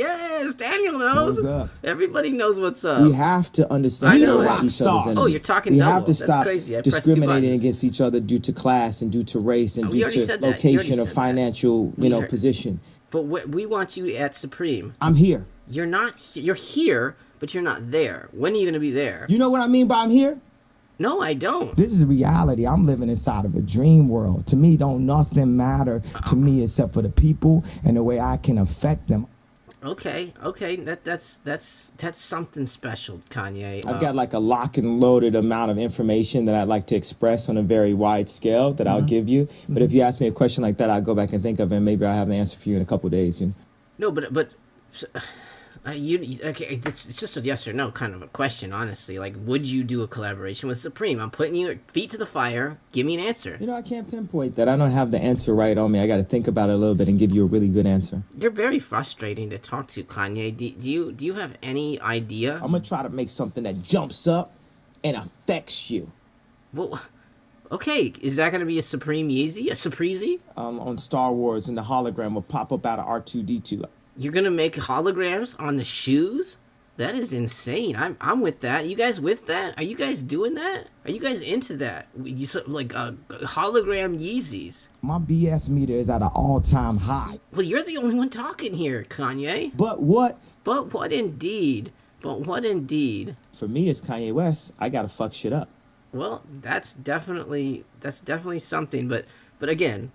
Daniel knows. What's up? Everybody knows what's up. We have to understand. I know rock stars. Oh, you're talking We double. have to That's stop crazy. discriminating against each other due to class and due to race and due to location or financial, position. But we want you at Supreme. I'm here. You're not. You're here, but you're not there. When are you going to be there? You know what I mean by I'm here? No, I don't. This is reality. I'm living inside of a dream world. To me, don't nothing matter to me except for the people and the way I can affect them. Okay. That's something special, Kanye. I've got like a lock and loaded amount of information that I'd like to express on a very wide scale that I'll give you. But if you ask me a question like that, I'll go back and think of it, and maybe I'll have the answer for you in a couple of days. No, but okay, it's just a yes or no kind of a question, honestly. Like, would you do a collaboration with Supreme? I'm putting your feet to the fire. Give me an answer. I can't pinpoint that. I don't have the answer right on me. I got to think about it a little bit and give you a really good answer. You're very frustrating to talk to, Kanye. Do you have any idea? I'm gonna try to make something that jumps up and affects you. Well, okay, is that gonna be a Supreme Yeezy, a Supreezy? On Star Wars, and the hologram will pop up out of R2-D2. You're gonna make holograms on the shoes? That is insane. I'm with that. You guys with that? Are you guys doing that? Are you guys into that? Like hologram Yeezys? My BS meter is at an all-time high. Well, you're the only one talking here, Kanye. But what? But what indeed? But what indeed? For me, it's Kanye West. I gotta fuck shit up. Well, that's definitely something. But again.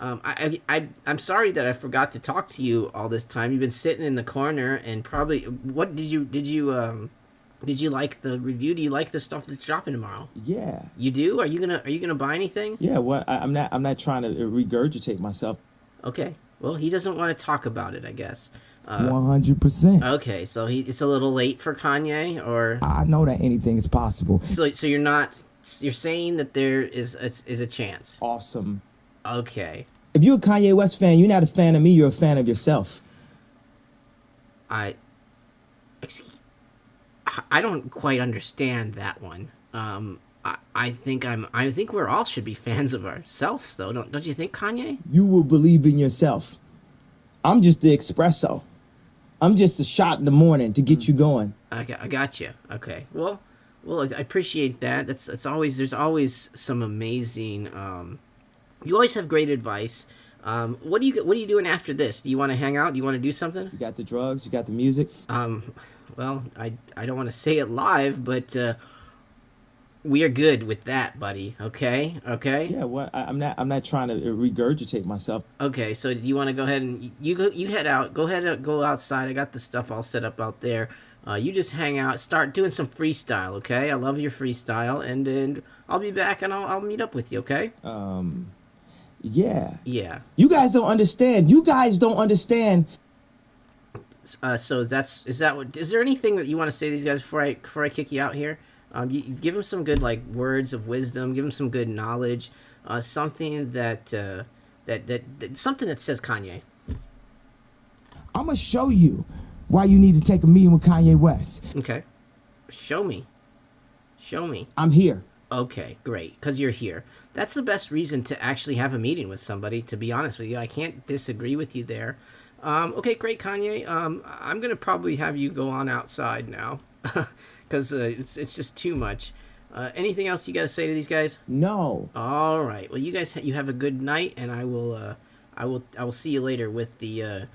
I'm sorry that I forgot to talk to you all this time. You've been sitting in the corner, and probably what did you like the review? Do you like the stuff that's dropping tomorrow? Yeah. You do? Are you gonna buy anything? Yeah. Well, I'm not trying to regurgitate myself. Okay. Well, he doesn't want to talk about it, I guess. 100%. Okay, so it's a little late for Kanye, or I know that anything is possible. So you're saying that there is a chance. Awesome. Okay. If you're a Kanye West fan, you're not a fan of me, you're a fan of yourself. I don't quite understand that one. I think we all should be fans of ourselves, though. Don't you think, Kanye? You will believe in yourself. I'm just the espresso. I'm just a shot in the morning to get you going. I got you. Okay. Well, I appreciate that. There's always some amazing. You always have great advice. What are you doing after this? Do you want to hang out? Do you want to do something? You got the drugs. You got the music. Well, I don't want to say it live, but We are good with that, buddy. Okay, okay. Yeah, well, I'm not trying to regurgitate myself. Okay, so do you want to go ahead and you head out? Go ahead and go outside. I got the stuff all set up out there. You just hang out, start doing some freestyle. Okay, I love your freestyle, and I'll be back and I'll meet up with you. Okay. Yeah. Yeah. You guys don't understand. You guys don't understand. So is that what? Is there anything that you want to say to these guys before I kick you out here? You give them some good like words of wisdom. Give them some good knowledge. Something that something that says Kanye. I'm gonna show you why you need to take a meeting with Kanye West. Okay, show me. Show me. I'm here. Okay, great. Because you're here. That's the best reason to actually have a meeting with somebody, to be honest with you. I can't disagree with you there. Okay, great, Kanye. I'm going to probably have you go on outside now. Because it's just too much. Anything else you got to say to these guys? No. All right. Well, you guys, you have a good night, and I will see you later with the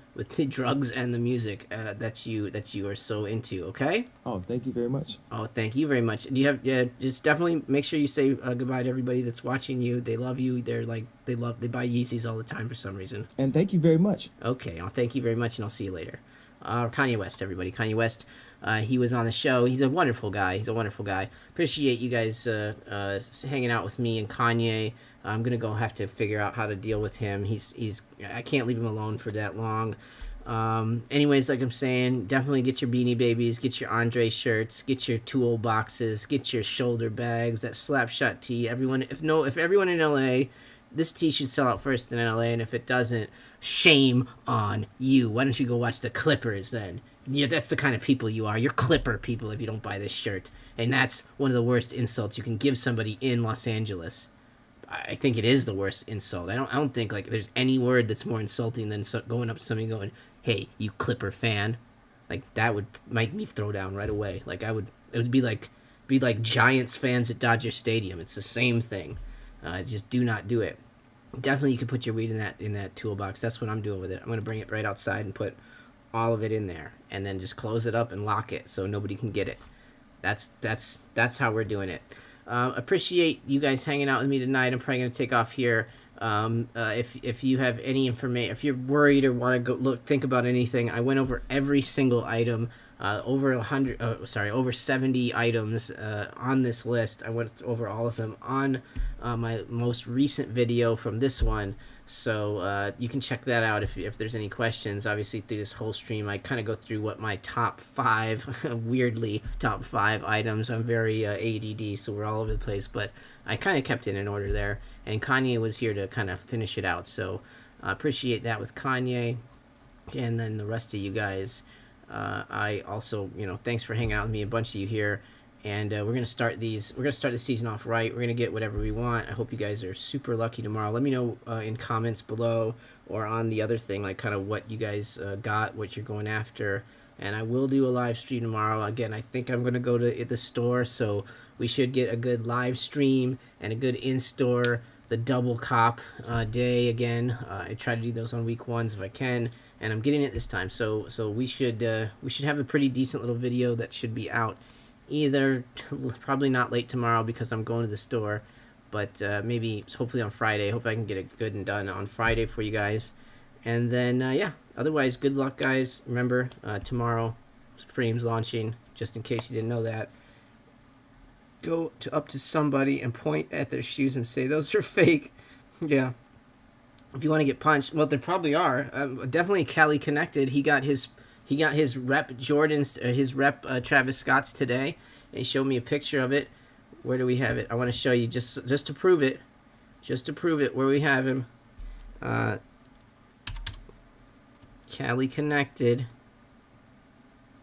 drugs and the music that you are so into. Okay. Oh, thank you very much. Oh, thank you very much. Do you have just definitely make sure you say goodbye to everybody that's watching you. They love you. They're like they buy Yeezys all the time for some reason. And thank you very much. Okay. I'll thank you very much, and I'll see you later. Kanye West, everybody. Kanye West. He was on the show. He's a wonderful guy. Appreciate you guys hanging out with me and Kanye. I'm gonna go have to figure out how to deal with him. I can't leave him alone for that long. Anyways, like I'm saying, definitely get your Beanie Babies, get your Andre shirts, get your tool boxes, get your shoulder bags, that Slapshot tee. If everyone in LA, this tee should sell out first in LA, and if it doesn't, shame on you. Why don't you go watch the Clippers then? Yeah, that's the kind of people you are. You're Clipper people if you don't buy this shirt. And that's one of the worst insults you can give somebody in Los Angeles. I think it is the worst insult. I don't think like there's any word that's more insulting than going up to somebody going, "Hey, you Clipper fan." Like that would make me throw down right away. Like it would be like Giants fans at Dodger Stadium. It's the same thing. Just do not do it. Definitely you can put your weed in that toolbox. That's what I'm doing with it. I'm going to bring it right outside and put all of it in there and then just close it up and lock it so nobody can get it. That's how we're doing it. Appreciate you guys hanging out with me tonight. I'm probably going to take off here. If you have any information, if you're worried or want to go think about anything, I went over every single item, over 70 items on this list. I went over all of them on my most recent video from this one. So you can check that out if there's any questions. Obviously, through this whole stream, I kind of go through what my top 5, weirdly, top 5 items. I'm very ADD, so we're all over the place. But I kind of kept it in order there. And Kanye was here to kind of finish it out. So I appreciate that with Kanye. And then the rest of you guys, I also, thanks for hanging out with me, a bunch of you here. And we're going to start the season off right. We're going to get whatever we want. I hope you guys are super lucky tomorrow. Let me know in comments below or on the other thing, like kind of what you guys got, what you're going after. And I will do a live stream tomorrow. Again, I think I'm going to go to the store, so we should get a good live stream and a good in-store, the double cop day again. I try to do those on week ones if I can, and I'm getting it this time. So we should have a pretty decent little video that should be out. Either probably not late tomorrow because I'm going to the store, but maybe hopefully on Friday. Hope I can get it good and done on Friday for you guys. And then yeah, otherwise good luck, guys. Remember tomorrow Supreme's launching, just in case you didn't know that. Go up to somebody and point at their shoes and say those are fake. Yeah, if you want to get punched, well, there probably are. Definitely Cali Connected. He got his rep Jordans, his rep Travis Scott's today. And he showed me a picture of it. Where do we have it? I want to show you just to prove it. Just to prove it, where we have him. Cali Connected.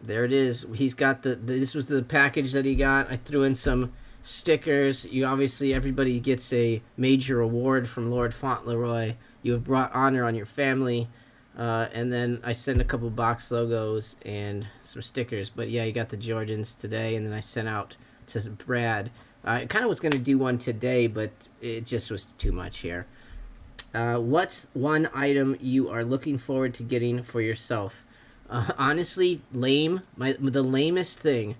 There it is. He's got this was the package that he got. I threw in some stickers. Everybody gets a major award from Lord Fauntleroy. You have brought honor on your family. And then I sent a couple box logos and some stickers. But yeah, you got the Jordans today, and then I sent out to Brad. I kind of was going to do one today, but it just was too much here. What's one item you are looking forward to getting for yourself? Honestly, the lamest thing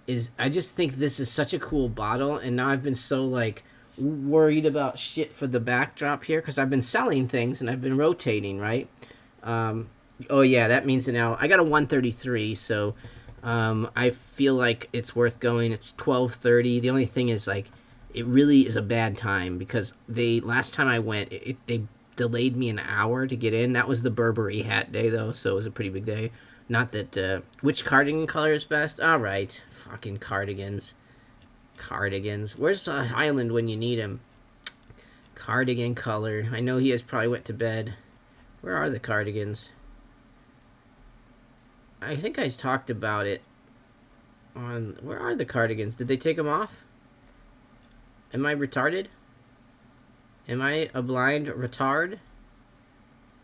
is I just think this is such a cool bottle, and now I've been so like worried about shit for the backdrop here because I've been selling things and I've been rotating, right? Oh yeah, that means now I got a 133, so I feel like it's worth going. It's 12:30. The only thing is like it really is a bad time because last time I went, they delayed me an hour to get in. That was the Burberry hat day though, so it was a pretty big day. Not that which cardigan color is best? All right, fucking cardigans. Cardigans. Where's Highland when you need him? Cardigan color. I know he has probably went to bed. Where are the cardigans? I think I talked about it on... Where are the cardigans? Did they take them off? Am I retarded? Am I a blind retard?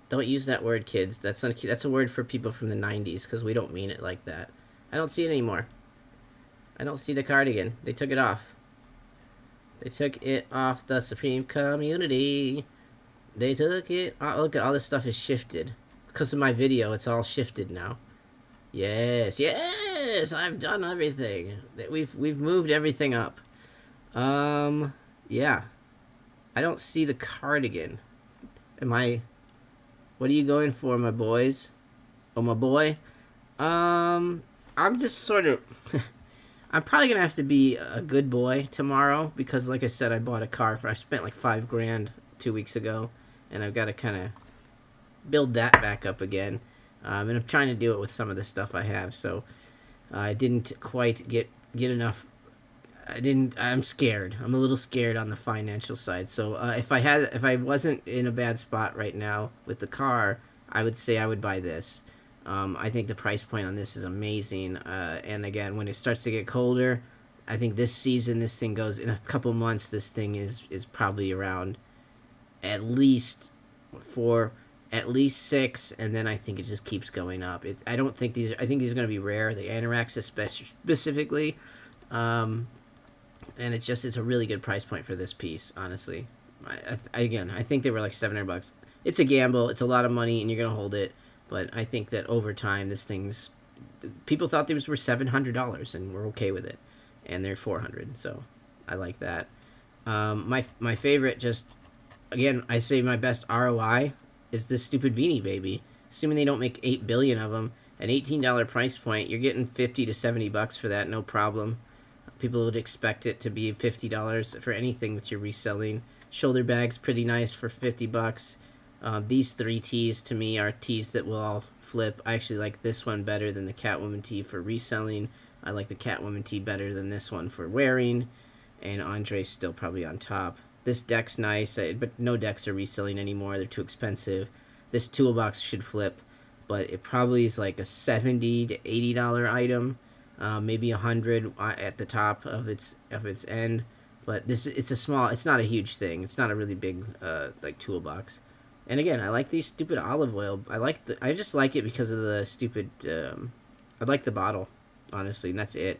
Don't use that word, kids. That's a word for people from the 90s because we don't mean it like that. I don't see it anymore. I don't see the cardigan. They took it off. They took it off the Supreme community. They took it off. Look at all this stuff is shifted. Because of my video, it's all shifted now. Yes, yes, I've done everything. We've moved everything up. Yeah. I don't see the cardigan. What are you going for, my boys? Oh, my boy? I'm just sort of... I'm probably going to have to be a good boy tomorrow because, like I said, I bought a car. I spent like $5,000 2 weeks ago, and I've got to kind of build that back up again. And I'm trying to do it with some of the stuff I have, so I didn't quite get enough. I'm scared. I'm a little scared on the financial side. So if I wasn't in a bad spot right now with the car, I would say I would buy this. I think the price point on this is amazing. And again, when it starts to get colder, I think this season, this thing goes in a couple months. This thing is probably around at least 6, and then I think it just keeps going up. I think these are going to be rare. The Anoraks specifically. And it's a really good price point for this piece, honestly. I think they were like $700. It's a gamble. It's a lot of money, and you're gonna hold it. But I think that over time, people thought these were $700, and we're okay with it, and they're $400. So I like that. My favorite, again, I say my best ROI is this stupid Beanie Baby. Assuming they don't make 8 billion of them, an $18 price point, you're getting $50 to $70 for that, no problem. People would expect it to be $50 for anything that you're reselling. Shoulder bags, pretty nice for $50. These 3 tees to me are tees that will all flip. I actually like this one better than the Catwoman tee for reselling. I like the Catwoman tee better than this one for wearing. And Andre's still probably on top. This deck's nice, but no decks are reselling anymore. They're too expensive. This toolbox should flip, but it probably is like a $70 to $80 item. Maybe 100 at the top of its end, but it's not a huge thing. It's not a really big like toolbox. And again, I like these stupid olive oil. I just like it because of the stupid. I like the bottle, honestly, and that's it.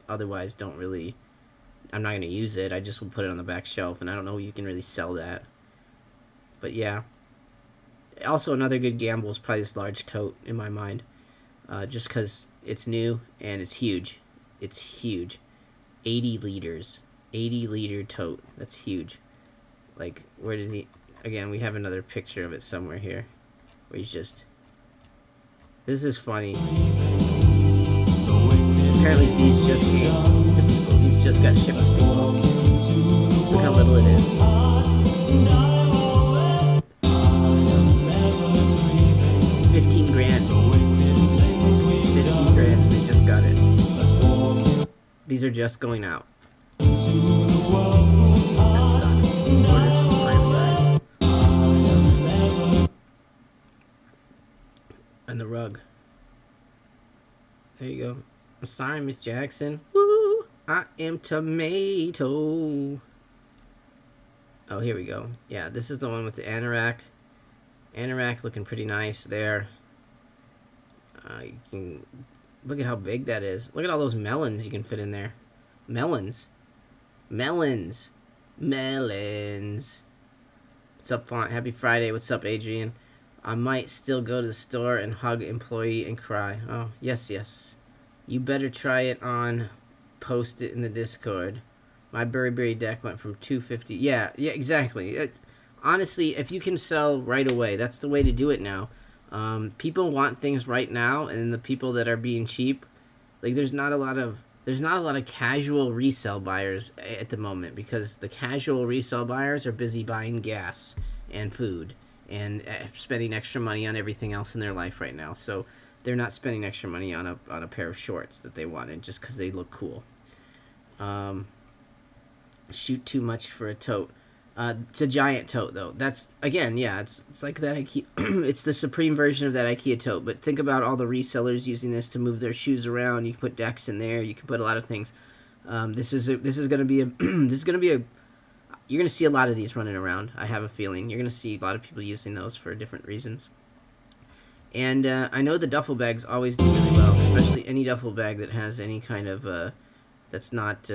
Otherwise, I'm not gonna use it. I just will put it on the back shelf, and I don't know if you can really sell that. But yeah. Also, another good gamble is probably this large tote in my mind. Just because it's new and it's huge. It's huge. 80 liters. 80-liter tote. That's huge. Like, where does he... Again, we have another picture of it somewhere here. Where he's just... This is funny. Apparently these just came to people. These just got shipped to people. Look how little it is. 15 grand. 15 grand. They just got it. These are just going out. That sucks. Orders slammed bags. And the rug. There you go. I'm sorry, Miss Jackson. Woo! I am tomato. Oh, here we go. Yeah, this is the one with the anorak. Anorak looking pretty nice there. You can look at how big that is. Look at all those melons you can fit in there. Melons. Melons. Melons. What's up, Font? Happy Friday. What's up, Adrian? I might still go to the store and hug employee and cry. Oh, yes, yes. You better try it on post it in the Discord. My Burberry deck went from 250. Yeah, exactly. Honestly, if you can sell right away, that's the way to do it now. People want things right now, and the people that are being cheap, like there's not a lot of casual resale buyers at the moment, because the casual resale buyers are busy buying gas and food and spending extra money on everything else in their life right now. So they're not spending extra money on a pair of shorts that they wanted just because they look cool. Shoot too much for a tote. It's a giant tote, though. That's, again, yeah, it's like that IKEA. It's the Supreme version of that IKEA tote. But think about all the resellers using this to move their shoes around. You can put decks in there. You can put a lot of things. This is gonna be a you're gonna see a lot of these running around. I have a feeling you're gonna see a lot of people using those for different reasons. And I know the duffel bags always do really well, especially any duffel bag that has any kind of that's not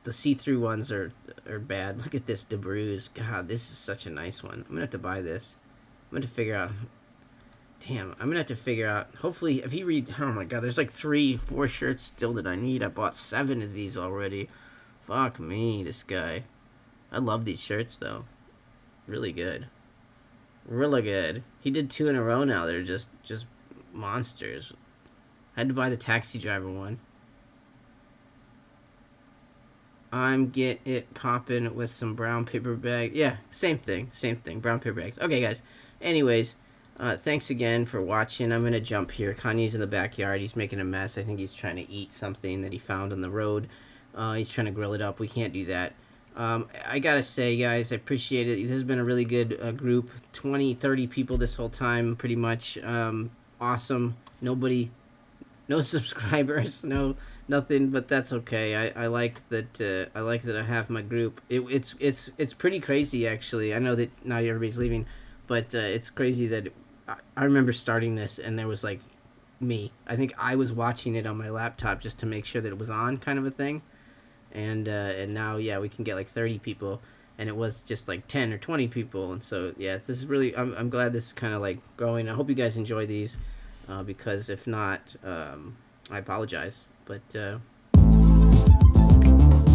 the see-through ones are bad. Look at this DeBruy's. God, this is such a nice one. I'm gonna have to buy this. I'm gonna have to figure out. Damn, I'm gonna have to figure out. Hopefully, if you read, oh my God, there's like 3-4 shirts still that I need. I bought 7 of these already. Fuck me, this guy. I love these shirts though. Really good. Really good. He did 2 in a row now. They're just monsters. I had to buy the taxi driver one. I'm get it popping with some brown paper bag. Yeah, same thing. Brown paper bags. Okay, guys. Anyways, thanks again for watching. I'm going to jump here. Kanye's in the backyard. He's making a mess. I think he's trying to eat something that he found on the road. He's trying to grill it up. We can't do that. I got to say, guys, I appreciate it. This has been a really good group. 20, 30 people this whole time, pretty much. Awesome. No subscribers, nothing, but that's okay. I like that. I like that I have my group. It's pretty crazy, actually. I know that now everybody's leaving, but it's crazy that I remember starting this and there was like me. I think I was watching it on my laptop just to make sure that it was on, kind of a thing. And now, yeah, we can get like 30 people, and it was just like 10 or 20 people, and so yeah, this is really. I'm glad this is kind of like growing. I hope you guys enjoy these. Because if not, I apologize. But we're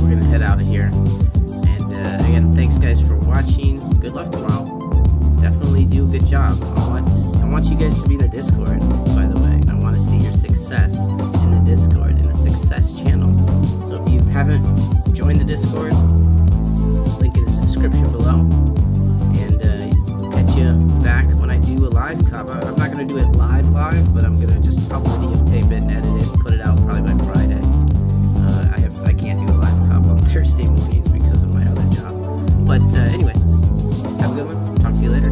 gonna head out of here. And again, thanks guys for watching. Good luck tomorrow. Definitely do a good job. I want you guys to be in the Discord, by the way. I want to see your success in the Discord, in the success channel. So if you haven't joined the Discord, link in the description below. And catch you back when I do a live cover. I'm not going to do it live, but I'm going to just probably videotape it and edit it and put it out probably by Friday. I can't do a live cover on Thursday mornings because of my other job. But anyways, have a good one. Talk to you later.